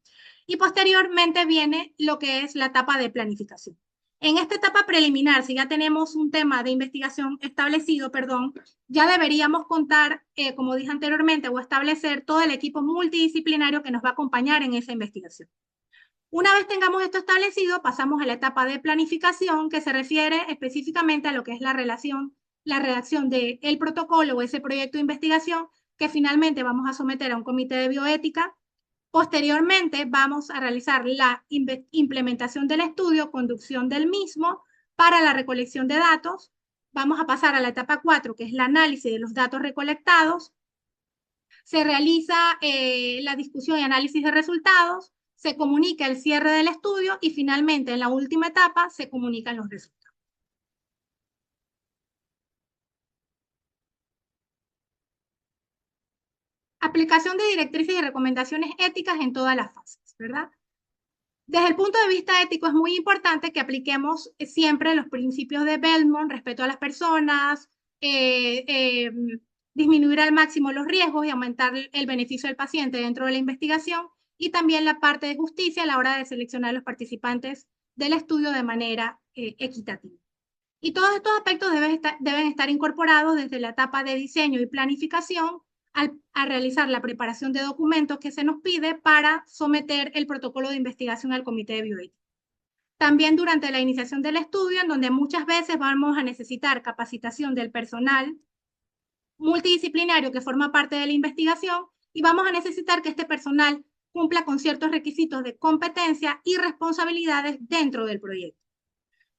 y posteriormente viene lo que es la etapa de planificación. En esta etapa preliminar, si ya tenemos un tema de investigación establecido, perdón, ya deberíamos contar, como dije anteriormente, o establecer todo el equipo multidisciplinario que nos va a acompañar en esa investigación. Una vez tengamos esto establecido, pasamos a la etapa de planificación, que se refiere específicamente a lo que es la redacción del protocolo o ese proyecto de investigación que finalmente vamos a someter a un comité de bioética. Posteriormente, vamos a realizar la implementación del estudio, conducción del mismo para la recolección de datos. Vamos a pasar a la etapa 4, que es el análisis de los datos recolectados. Se realiza la discusión y análisis de resultados, se comunica el cierre del estudio y finalmente, en la última etapa, se comunican los resultados. Aplicación de directrices y recomendaciones éticas en todas las fases, ¿verdad? Desde el punto de vista ético es muy importante que apliquemos siempre los principios de Belmont, respeto a las personas, disminuir al máximo los riesgos y aumentar el beneficio del paciente dentro de la investigación, y también la parte de justicia a la hora de seleccionar a los participantes del estudio de manera equitativa. Y todos estos aspectos deben estar incorporados desde la etapa de diseño y planificación a realizar la preparación de documentos que se nos pide para someter el protocolo de investigación al comité de bioética. También durante la iniciación del estudio, en donde muchas veces vamos a necesitar capacitación del personal multidisciplinario que forma parte de la investigación, y vamos a necesitar que este personal cumpla con ciertos requisitos de competencia y responsabilidades dentro del proyecto.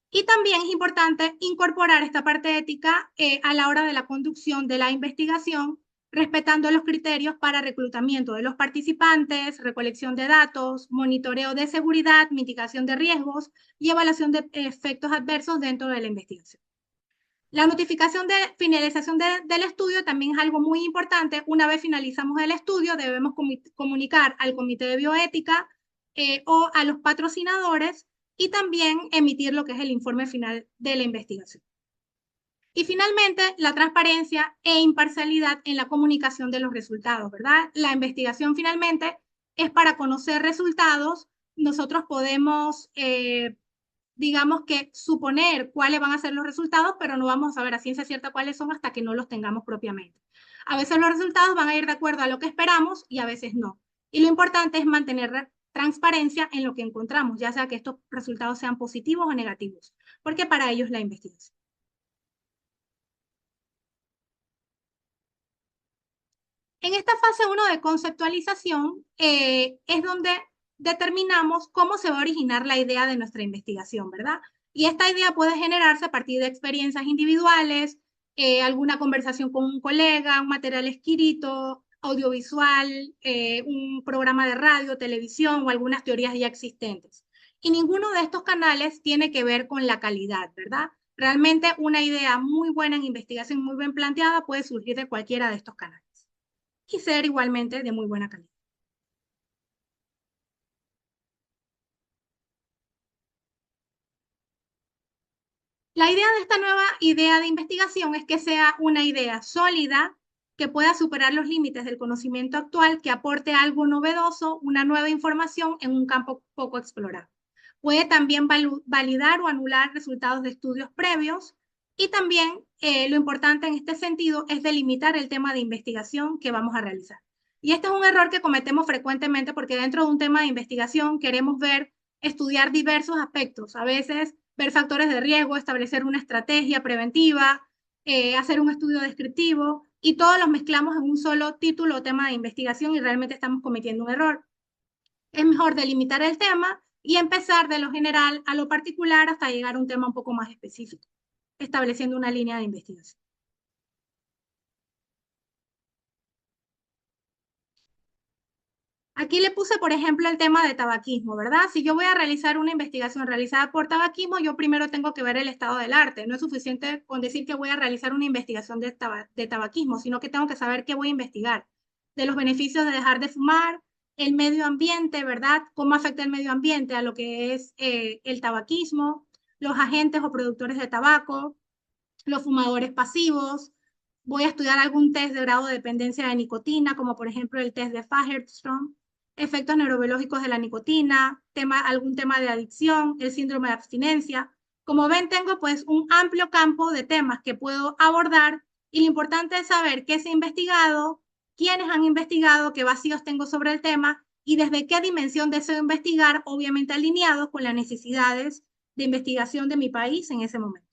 Y también es importante incorporar esta parte ética a la hora de la conducción de la investigación, respetando los criterios para reclutamiento de los participantes, recolección de datos, monitoreo de seguridad, mitigación de riesgos y evaluación de efectos adversos dentro de la investigación. La notificación de finalización del estudio también es algo muy importante. Una vez finalizamos el estudio, debemos comunicar al comité de bioética o a los patrocinadores, y también emitir lo que es el informe final de la investigación. Y finalmente, la transparencia e imparcialidad en la comunicación de los resultados, ¿verdad? La investigación finalmente es para conocer resultados. Nosotros podemos, digamos que suponer cuáles van a ser los resultados, pero no vamos a saber a ciencia cierta cuáles son hasta que no los tengamos propiamente. A veces los resultados van a ir de acuerdo a lo que esperamos y a veces no. Y lo importante es mantener transparencia en lo que encontramos, ya sea que estos resultados sean positivos o negativos, porque para ello es la investigación. En esta fase 1 de conceptualización es donde determinamos cómo se va a originar la idea de nuestra investigación, ¿verdad? Y esta idea puede generarse a partir de experiencias individuales, alguna conversación con un colega, un material escrito, audiovisual, un programa de radio, televisión o algunas teorías ya existentes. Y ninguno de estos canales tiene que ver con la calidad, ¿verdad? Realmente una idea muy buena en investigación, muy bien planteada, puede surgir de cualquiera de estos canales y ser igualmente de muy buena calidad. La idea de esta nueva idea de investigación es que sea una idea sólida, que pueda superar los límites del conocimiento actual, que aporte algo novedoso, una nueva información en un campo poco explorado. Puede también validar o anular resultados de estudios previos, y también lo importante en este sentido es delimitar el tema de investigación que vamos a realizar. Y este es un error que cometemos frecuentemente porque dentro de un tema de investigación queremos estudiar diversos aspectos. A veces ver factores de riesgo, establecer una estrategia preventiva, hacer un estudio descriptivo, y todos los mezclamos en un solo título o tema de investigación y realmente estamos cometiendo un error. Es mejor delimitar el tema y empezar de lo general a lo particular hasta llegar a un tema un poco más específico. estableciendo una línea de investigación. Aquí le puse, por ejemplo, el tema de tabaquismo, ¿verdad? Si yo voy a realizar una investigación realizada por tabaquismo, yo primero tengo que ver el estado del arte. No es suficiente con decir que voy a realizar una investigación de tabaquismo, sino que tengo que saber qué voy a investigar. De los beneficios de dejar de fumar, el medio ambiente, ¿verdad? Cómo afecta el medio ambiente a lo que es el tabaquismo, los agentes o productores de tabaco, los fumadores pasivos. Voy a estudiar algún test de grado de dependencia de nicotina, como por ejemplo el test de Fagerström, efectos neurobiológicos de la nicotina, algún tema de adicción, el síndrome de abstinencia. Como ven, tengo pues un amplio campo de temas que puedo abordar y lo importante es saber qué se ha investigado, quiénes han investigado, qué vacíos tengo sobre el tema y desde qué dimensión deseo investigar, obviamente alineados con las necesidades de investigación de mi país en ese momento.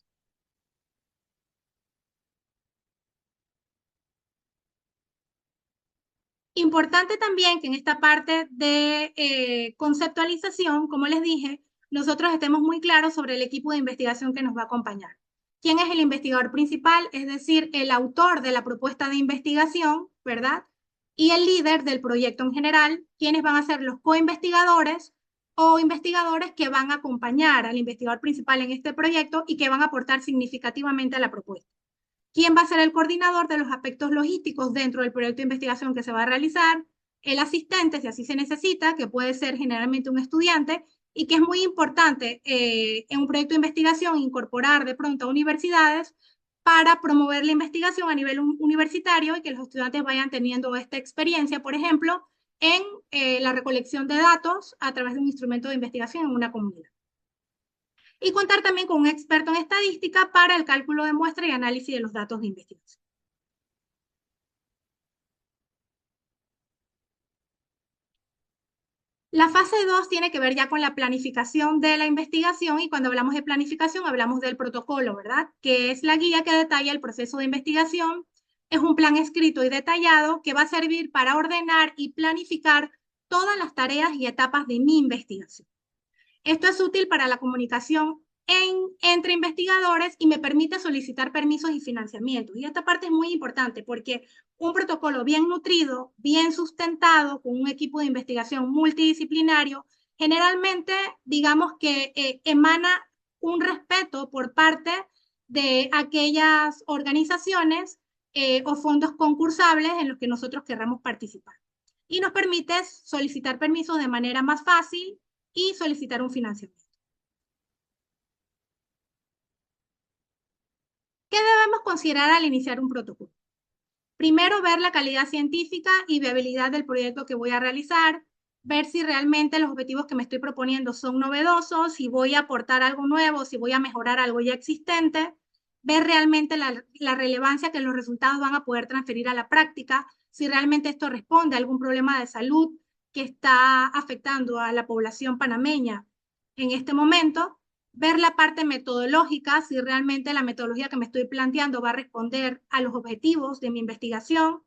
Importante también que en esta parte de conceptualización, como les dije, nosotros estemos muy claros sobre el equipo de investigación que nos va a acompañar. ¿Quién es el investigador principal? Es decir, el autor de la propuesta de investigación, ¿verdad? Y el líder del proyecto en general, quienes van a ser los coinvestigadores o investigadores que van a acompañar al investigador principal en este proyecto y que van a aportar significativamente a la propuesta. ¿Quién va a ser el coordinador de los aspectos logísticos dentro del proyecto de investigación que se va a realizar? El asistente, si así se necesita, que puede ser generalmente un estudiante, y que es muy importante en un proyecto de investigación incorporar de pronto a universidades para promover la investigación a nivel universitario y que los estudiantes vayan teniendo esta experiencia, por ejemplo, en la recolección de datos a través de un instrumento de investigación en una comunidad. Y contar también con un experto en estadística para el cálculo de muestra y análisis de los datos de investigación. La fase 2 tiene que ver ya con la planificación de la investigación y cuando hablamos de planificación hablamos del protocolo, ¿verdad? Que es la guía que detalla el proceso de investigación. Es un plan escrito y detallado que va a servir para ordenar y planificar todas las tareas y etapas de mi investigación. Esto es útil para la comunicación entre investigadores y me permite solicitar permisos y financiamientos. Y esta parte es muy importante porque un protocolo bien nutrido, bien sustentado, con un equipo de investigación multidisciplinario, generalmente, digamos que emana un respeto por parte de aquellas organizaciones o fondos concursables en los que nosotros querramos participar. Y nos permite solicitar permisos de manera más fácil y solicitar un financiamiento. ¿Qué debemos considerar al iniciar un protocolo? Primero, ver la calidad científica y viabilidad del proyecto que voy a realizar, ver si realmente los objetivos que me estoy proponiendo son novedosos, si voy a aportar algo nuevo, si voy a mejorar algo ya existente, ver realmente la relevancia que los resultados van a poder transferir a la práctica, si realmente esto responde a algún problema de salud que está afectando a la población panameña en este momento, ver la parte metodológica, si realmente la metodología que me estoy planteando va a responder a los objetivos de mi investigación,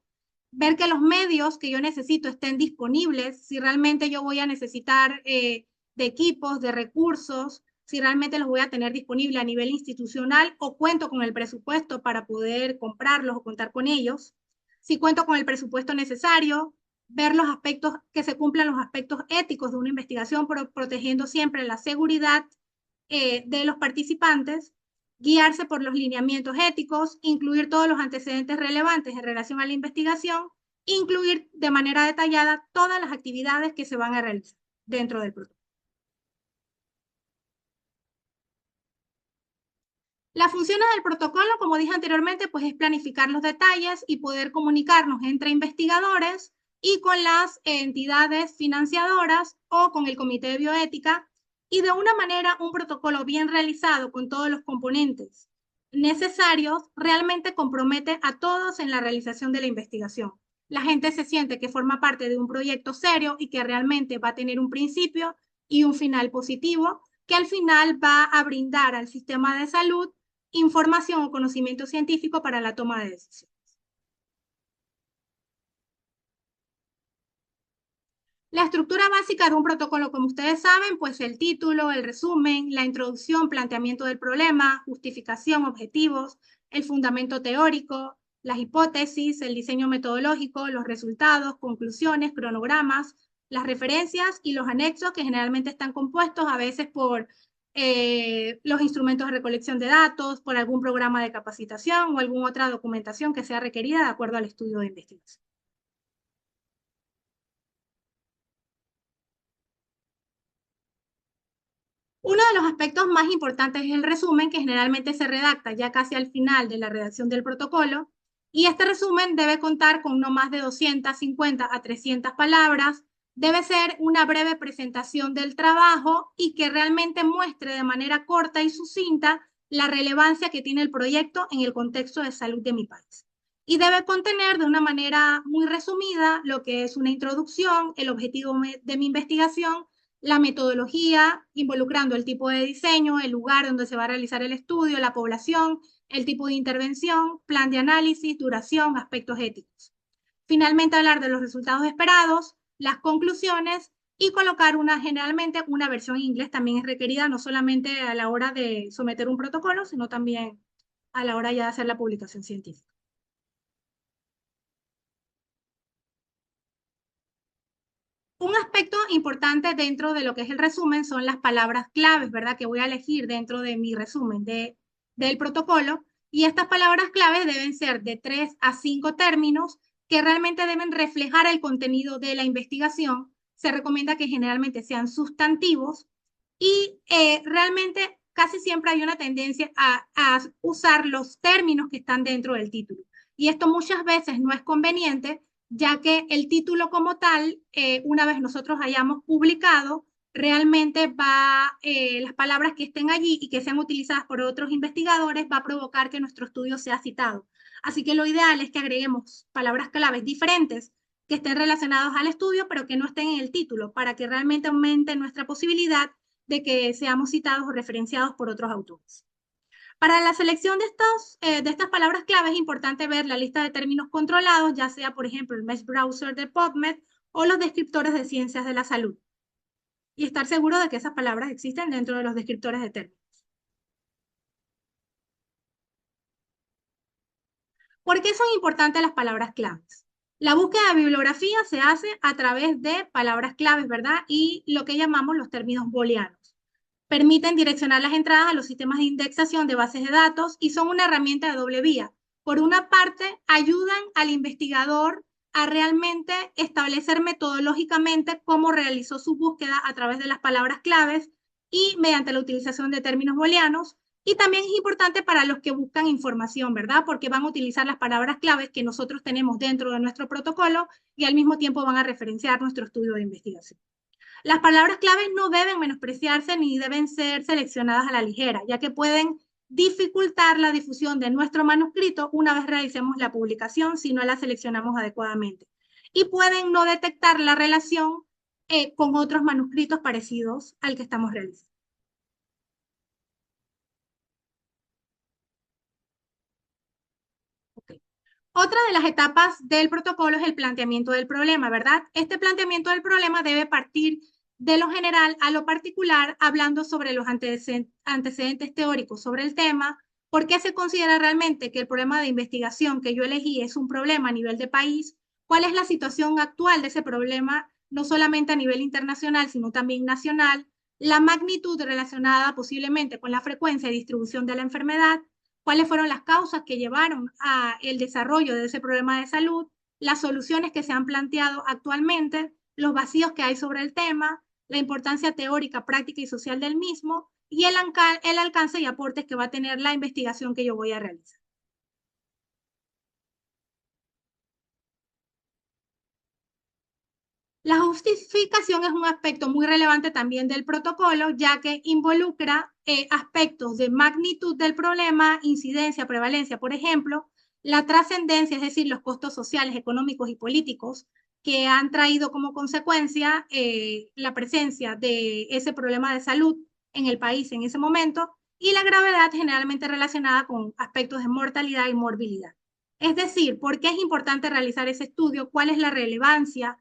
ver que los medios que yo necesito estén disponibles, si realmente yo voy a necesitar de equipos, de recursos, si realmente los voy a tener disponibles a nivel institucional o cuento con el presupuesto para poder comprarlos o contar con ellos, si cuento con el presupuesto necesario, ver los aspectos, que se cumplan los aspectos éticos de una investigación, protegiendo siempre la seguridad de los participantes, guiarse por los lineamientos éticos, incluir todos los antecedentes relevantes en relación a la investigación, incluir de manera detallada todas las actividades que se van a realizar dentro del protocolo. Las funciones del protocolo, como dije anteriormente, pues es planificar los detalles y poder comunicarnos entre investigadores y con las entidades financiadoras o con el comité de bioética y de una manera un protocolo bien realizado con todos los componentes necesarios realmente compromete a todos en la realización de la investigación. La gente se siente que forma parte de un proyecto serio y que realmente va a tener un principio y un final positivo, que al final va a brindar al sistema de salud información o conocimiento científico para la toma de decisiones. La estructura básica de un protocolo, como ustedes saben, pues el título, el resumen, la introducción, planteamiento del problema, justificación, objetivos, el fundamento teórico, las hipótesis, el diseño metodológico, los resultados, conclusiones, cronogramas, las referencias y los anexos que generalmente están compuestos a veces por los instrumentos de recolección de datos, por algún programa de capacitación o alguna otra documentación que sea requerida de acuerdo al estudio de investigación. Uno de los aspectos más importantes es el resumen, que generalmente se redacta ya casi al final de la redacción del protocolo, y este resumen debe contar con no más de 250 a 300 palabras, debe ser una breve presentación del trabajo y que realmente muestre de manera corta y sucinta la relevancia que tiene el proyecto en el contexto de salud de mi país. Y debe contener de una manera muy resumida lo que es una introducción, el objetivo de mi investigación, la metodología, involucrando el tipo de diseño, el lugar donde se va a realizar el estudio, la población, el tipo de intervención, plan de análisis, duración, aspectos éticos. Finalmente, hablar de los resultados esperados, las conclusiones y colocar generalmente una versión en inglés también es requerida, no solamente a la hora de someter un protocolo, sino también a la hora ya de hacer la publicación científica. Un aspecto importante dentro de lo que es el resumen son las palabras claves, ¿verdad? Que voy a elegir dentro de mi resumen del protocolo. Y estas palabras claves deben ser de 3 a 5 términos que realmente deben reflejar el contenido de la investigación. Se recomienda que generalmente sean sustantivos y realmente casi siempre hay una tendencia a usar los términos que están dentro del título. Y esto muchas veces no es conveniente, ya que el título como tal, una vez nosotros hayamos publicado, realmente las palabras que estén allí y que sean utilizadas por otros investigadores va a provocar que nuestro estudio sea citado. Así que lo ideal es que agreguemos palabras claves diferentes que estén relacionadas al estudio, pero que no estén en el título, para que realmente aumente nuestra posibilidad de que seamos citados o referenciados por otros autores. Para la selección de estas palabras clave es importante ver la lista de términos controlados, ya sea, por ejemplo, el Mesh Browser de PubMed o los descriptores de ciencias de la salud. Y estar seguro de que esas palabras existen dentro de los descriptores de términos. ¿Por qué son importantes las palabras claves? La búsqueda de bibliografía se hace a través de palabras claves, ¿verdad? Y lo que llamamos los términos booleanos. Permiten direccionar las entradas a los sistemas de indexación de bases de datos y son una herramienta de doble vía. Por una parte, ayudan al investigador a realmente establecer metodológicamente cómo realizó su búsqueda a través de las palabras claves y mediante la utilización de términos booleanos. Y también es importante para los que buscan información, ¿verdad? Porque van a utilizar las palabras claves que nosotros tenemos dentro de nuestro protocolo y al mismo tiempo van a referenciar nuestro estudio de investigación. Las palabras claves no deben menospreciarse ni deben ser seleccionadas a la ligera, ya que pueden dificultar la difusión de nuestro manuscrito una vez realicemos la publicación si no la seleccionamos adecuadamente. Y pueden no detectar la relación con otros manuscritos parecidos al que estamos realizando. Okay. Otra de las etapas del protocolo es el planteamiento del problema, ¿verdad? Este planteamiento del problema debe partir de lo general a lo particular, hablando sobre los antecedentes teóricos sobre el tema, por qué se considera realmente que el problema de investigación que yo elegí es un problema a nivel de país, cuál es la situación actual de ese problema, no solamente a nivel internacional, sino también nacional, la magnitud relacionada posiblemente con la frecuencia y distribución de la enfermedad, cuáles fueron las causas que llevaron al desarrollo de ese problema de salud, las soluciones que se han planteado actualmente, los vacíos que hay sobre el tema, la importancia teórica, práctica y social del mismo y el alcance y aportes que va a tener la investigación que yo voy a realizar. La justificación es un aspecto muy relevante también del protocolo, ya que involucra aspectos de magnitud del problema, incidencia, prevalencia, por ejemplo, la trascendencia, es decir, los costos sociales, económicos y políticos que han traído como consecuencia la presencia de ese problema de salud en el país en ese momento, y la gravedad generalmente relacionada con aspectos de mortalidad y morbilidad. Es decir, ¿por qué es importante realizar ese estudio? ¿Cuál es la relevancia?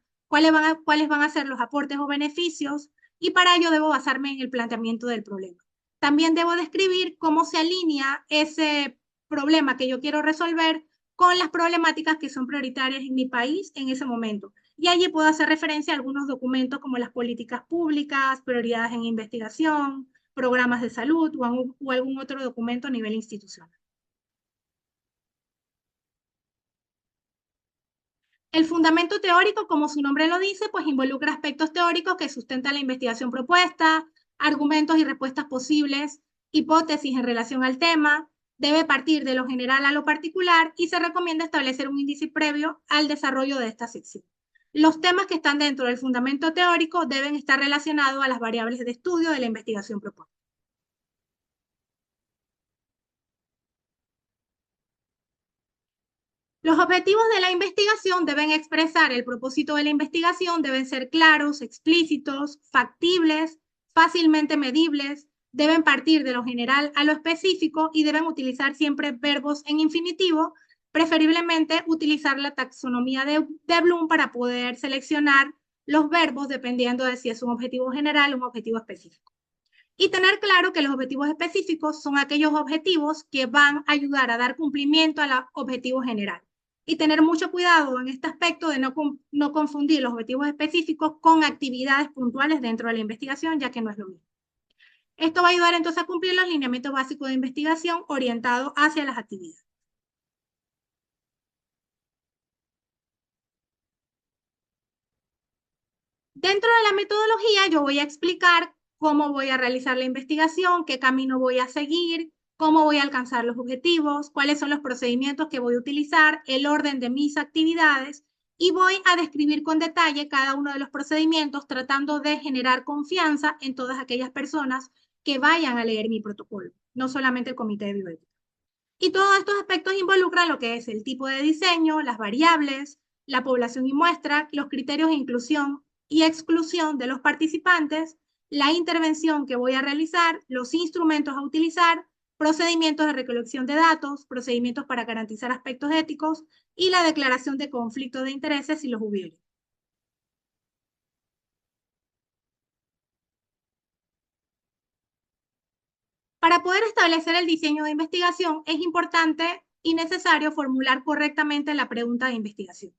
cuáles van a ser los aportes o beneficios, y para ello debo basarme en el planteamiento del problema. También debo describir cómo se alinea ese problema que yo quiero resolver con las problemáticas que son prioritarias en mi país en ese momento. Y allí puedo hacer referencia a algunos documentos como las políticas públicas, prioridades en investigación, programas de salud o algún otro documento a nivel institucional. El fundamento teórico, como su nombre lo dice, pues involucra aspectos teóricos que sustentan la investigación propuesta, argumentos y respuestas posibles, hipótesis en relación al tema, debe partir de lo general a lo particular y se recomienda establecer un índice previo al desarrollo de esta sección. Los temas que están dentro del fundamento teórico deben estar relacionados a las variables de estudio de la investigación propuesta. Los objetivos de la investigación deben expresar el propósito de la investigación, deben ser claros, explícitos, factibles, fácilmente medibles, deben partir de lo general a lo específico y deben utilizar siempre verbos en infinitivo, preferiblemente utilizar la taxonomía de Bloom para poder seleccionar los verbos dependiendo de si es un objetivo general o un objetivo específico. Y tener claro que los objetivos específicos son aquellos objetivos que van a ayudar a dar cumplimiento al objetivo general. Y tener mucho cuidado en este aspecto de no confundir los objetivos específicos con actividades puntuales dentro de la investigación, ya que no es lo mismo. Esto va a ayudar entonces a cumplir los lineamientos básicos de investigación orientados hacia las actividades. Dentro de la metodología yo voy a explicar cómo voy a realizar la investigación, qué camino voy a seguir, cómo voy a alcanzar los objetivos, cuáles son los procedimientos que voy a utilizar, el orden de mis actividades, y voy a describir con detalle cada uno de los procedimientos tratando de generar confianza en todas aquellas personas que vayan a leer mi protocolo, no solamente el comité de bioética. Y todos estos aspectos involucran lo que es el tipo de diseño, las variables, la población y muestra, los criterios de inclusión y exclusión de los participantes, la intervención que voy a realizar, los instrumentos a utilizar, procedimientos de recolección de datos, procedimientos para garantizar aspectos éticos y la declaración de conflictos de intereses si los hubiera. Para poder establecer el diseño de investigación es importante y necesario formular correctamente la pregunta de investigación.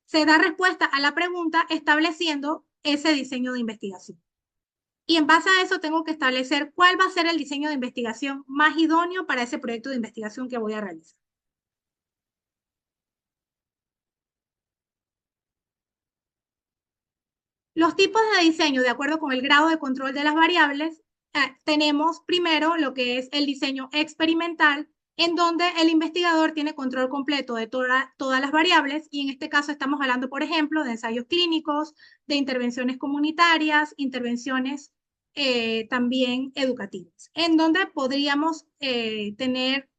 Se da respuesta a la pregunta estableciendo ese diseño de investigación. Y en base a eso tengo que establecer cuál va a ser el diseño de investigación más idóneo para ese proyecto de investigación que voy a realizar. Los tipos de diseño, de acuerdo con el grado de control de las variables, tenemos primero lo que es el diseño experimental, en donde el investigador tiene control completo de todas las variables, y en este caso estamos hablando, por ejemplo, de ensayos clínicos, de intervenciones comunitarias, intervenciones también educativas, en donde podríamos tener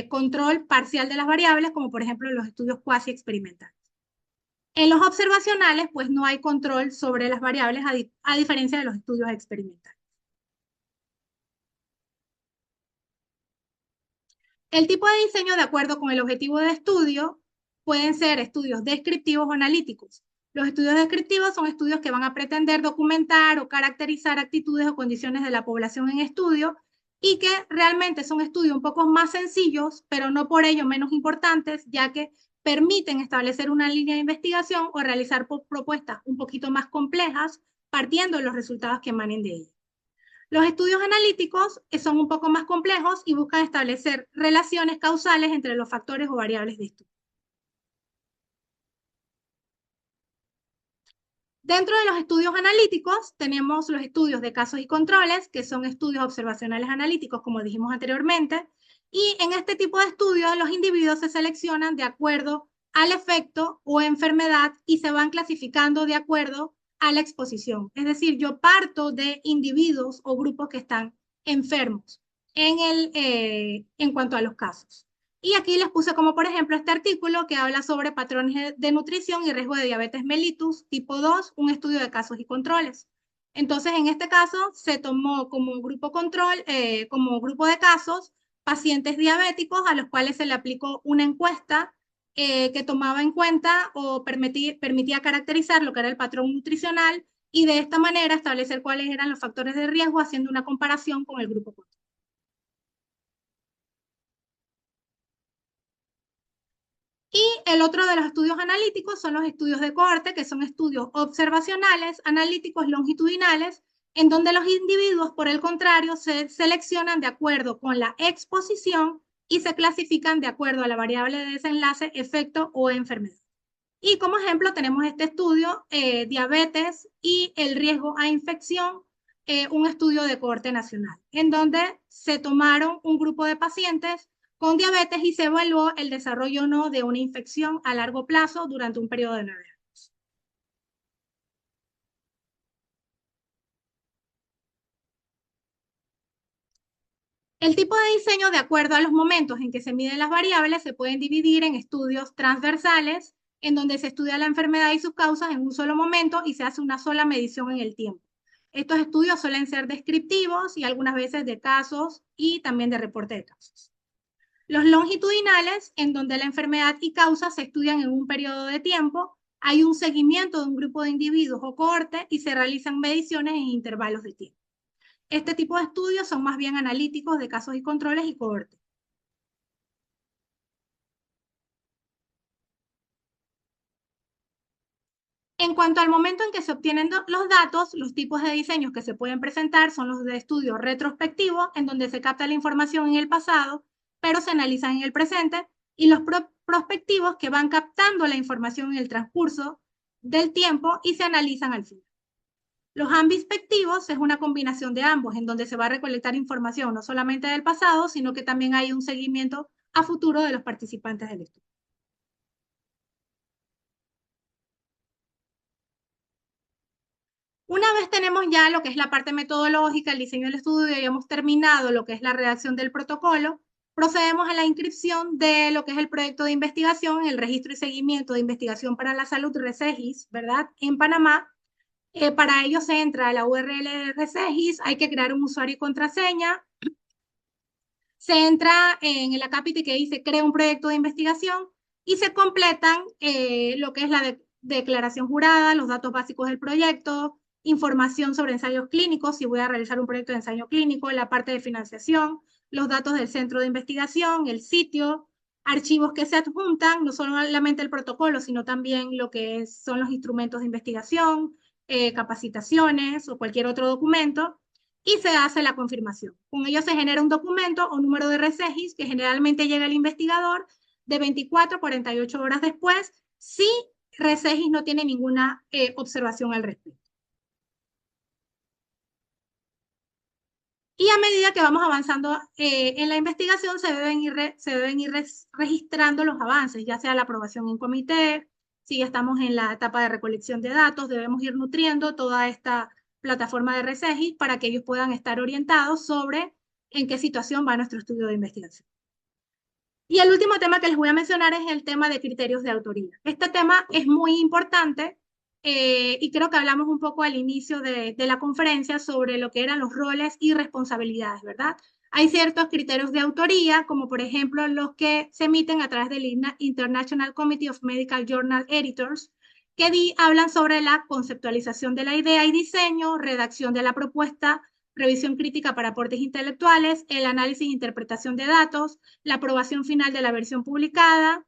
control parcial de las variables, como por ejemplo en los estudios cuasi experimentales. En los observacionales, pues no hay control sobre las variables a diferencia de los estudios experimentales. El tipo de diseño, de acuerdo con el objetivo de estudio, pueden ser estudios descriptivos o analíticos. Los estudios descriptivos son estudios que van a pretender documentar o caracterizar actitudes o condiciones de la población en estudio y que realmente son estudios un poco más sencillos, pero no por ello menos importantes, ya que permiten establecer una línea de investigación o realizar propuestas un poquito más complejas partiendo de los resultados que emanen de ellas. Los estudios analíticos son un poco más complejos y buscan establecer relaciones causales entre los factores o variables de estudio. Dentro de los estudios analíticos tenemos los estudios de casos y controles, que son estudios observacionales analíticos, como dijimos anteriormente, y en este tipo de estudios los individuos se seleccionan de acuerdo al efecto o enfermedad y se van clasificando de acuerdo a la exposición. Es decir, yo parto de individuos o grupos que están enfermos en cuanto a los casos. Y aquí les puse como por ejemplo este artículo que habla sobre patrones de nutrición y riesgo de diabetes mellitus tipo 2, un estudio de casos y controles. Entonces, en este caso se tomó como grupo control, como grupo de casos, pacientes diabéticos a los cuales se le aplicó una encuesta que tomaba en cuenta o permitía caracterizar lo que era el patrón nutricional y de esta manera establecer cuáles eran los factores de riesgo haciendo una comparación con el grupo control. Y el otro de los estudios analíticos son los estudios de cohorte, que son estudios observacionales, analíticos, longitudinales, en donde los individuos, por el contrario, se seleccionan de acuerdo con la exposición y se clasifican de acuerdo a la variable de desenlace, efecto o enfermedad. Y como ejemplo tenemos este estudio, diabetes y el riesgo a infección, un estudio de cohorte nacional, en donde se tomaron un grupo de pacientes con diabetes y se evaluó el desarrollo o no de una infección a largo plazo durante un periodo de 9 años. El tipo de diseño, de acuerdo a los momentos en que se miden las variables, se pueden dividir en estudios transversales, en donde se estudia la enfermedad y sus causas en un solo momento y se hace una sola medición en el tiempo. Estos estudios suelen ser descriptivos y algunas veces de casos y también de reporte de casos. Los longitudinales, en donde la enfermedad y causas se estudian en un periodo de tiempo, hay un seguimiento de un grupo de individuos o cohorte y se realizan mediciones en intervalos de tiempo. Este tipo de estudios son más bien analíticos de casos y controles y cohortes. En cuanto al momento en que se obtienen los datos, los tipos de diseños que se pueden presentar son los de estudio retrospectivo, en donde se capta la información en el pasado, pero se analizan en el presente, y los prospectivos, que van captando la información en el transcurso del tiempo y se analizan al final. Los ambispectivos es una combinación de ambos, en donde se va a recolectar información no solamente del pasado, sino que también hay un seguimiento a futuro de los participantes del estudio. Una vez tenemos ya lo que es la parte metodológica, el diseño del estudio, y hemos terminado lo que es la redacción del protocolo, procedemos a la inscripción de lo que es el proyecto de investigación en el Registro y Seguimiento de Investigación para la Salud, RECEGIS, ¿verdad? En Panamá. Para ello se entra a la URL de RECEGIS, hay que crear un usuario y contraseña. Se entra en el acápite que dice crea un proyecto de investigación y se completan lo que es la declaración jurada, los datos básicos del proyecto, información sobre ensayos clínicos, si voy a realizar un proyecto de ensayo clínico, la parte de financiación, los datos del centro de investigación, el sitio, archivos que se adjuntan, no solamente el protocolo, sino también lo que son los instrumentos de investigación, capacitaciones o cualquier otro documento, y se hace la confirmación. Con ello se genera un documento o número de RECEGIS que generalmente llega al investigador de 24 a 48 horas después, si RECEGIS no tiene ninguna observación al respecto. Y a medida que vamos avanzando en la investigación, se deben ir registrando los avances, ya sea la aprobación en comité, si ya estamos en la etapa de recolección de datos, debemos ir nutriendo toda esta plataforma de RECEGIS para que ellos puedan estar orientados sobre en qué situación va nuestro estudio de investigación. Y el último tema que les voy a mencionar es el tema de criterios de autoría. Este tema es muy importante y creo que hablamos un poco al inicio de la conferencia sobre lo que eran los roles y responsabilidades, ¿verdad? Hay ciertos criterios de autoría, como por ejemplo los que se emiten a través del International Committee of Medical Journal Editors, que hablan sobre la conceptualización de la idea y diseño, redacción de la propuesta, revisión crítica para aportes intelectuales, el análisis e interpretación de datos, la aprobación final de la versión publicada,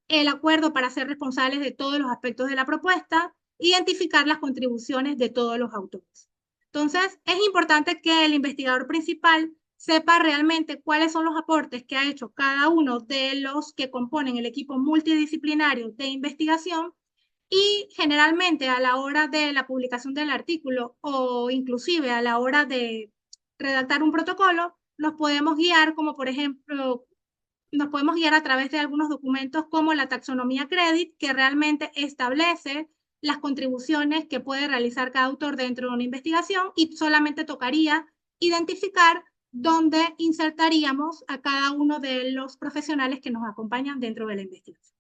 el acuerdo para ser responsables de todos los aspectos de la propuesta, identificar las contribuciones de todos los autores. Entonces, es importante que el investigador principal sepa realmente cuáles son los aportes que ha hecho cada uno de los que componen el equipo multidisciplinario de investigación, y generalmente a la hora de la publicación del artículo o inclusive a la hora de redactar un protocolo, nos podemos guiar como por ejemplo, nos podemos guiar a través de algunos documentos como la taxonomía CREDIT, que realmente establece las contribuciones que puede realizar cada autor dentro de una investigación, y solamente tocaría identificar dónde insertaríamos a cada uno de los profesionales que nos acompañan dentro de la investigación.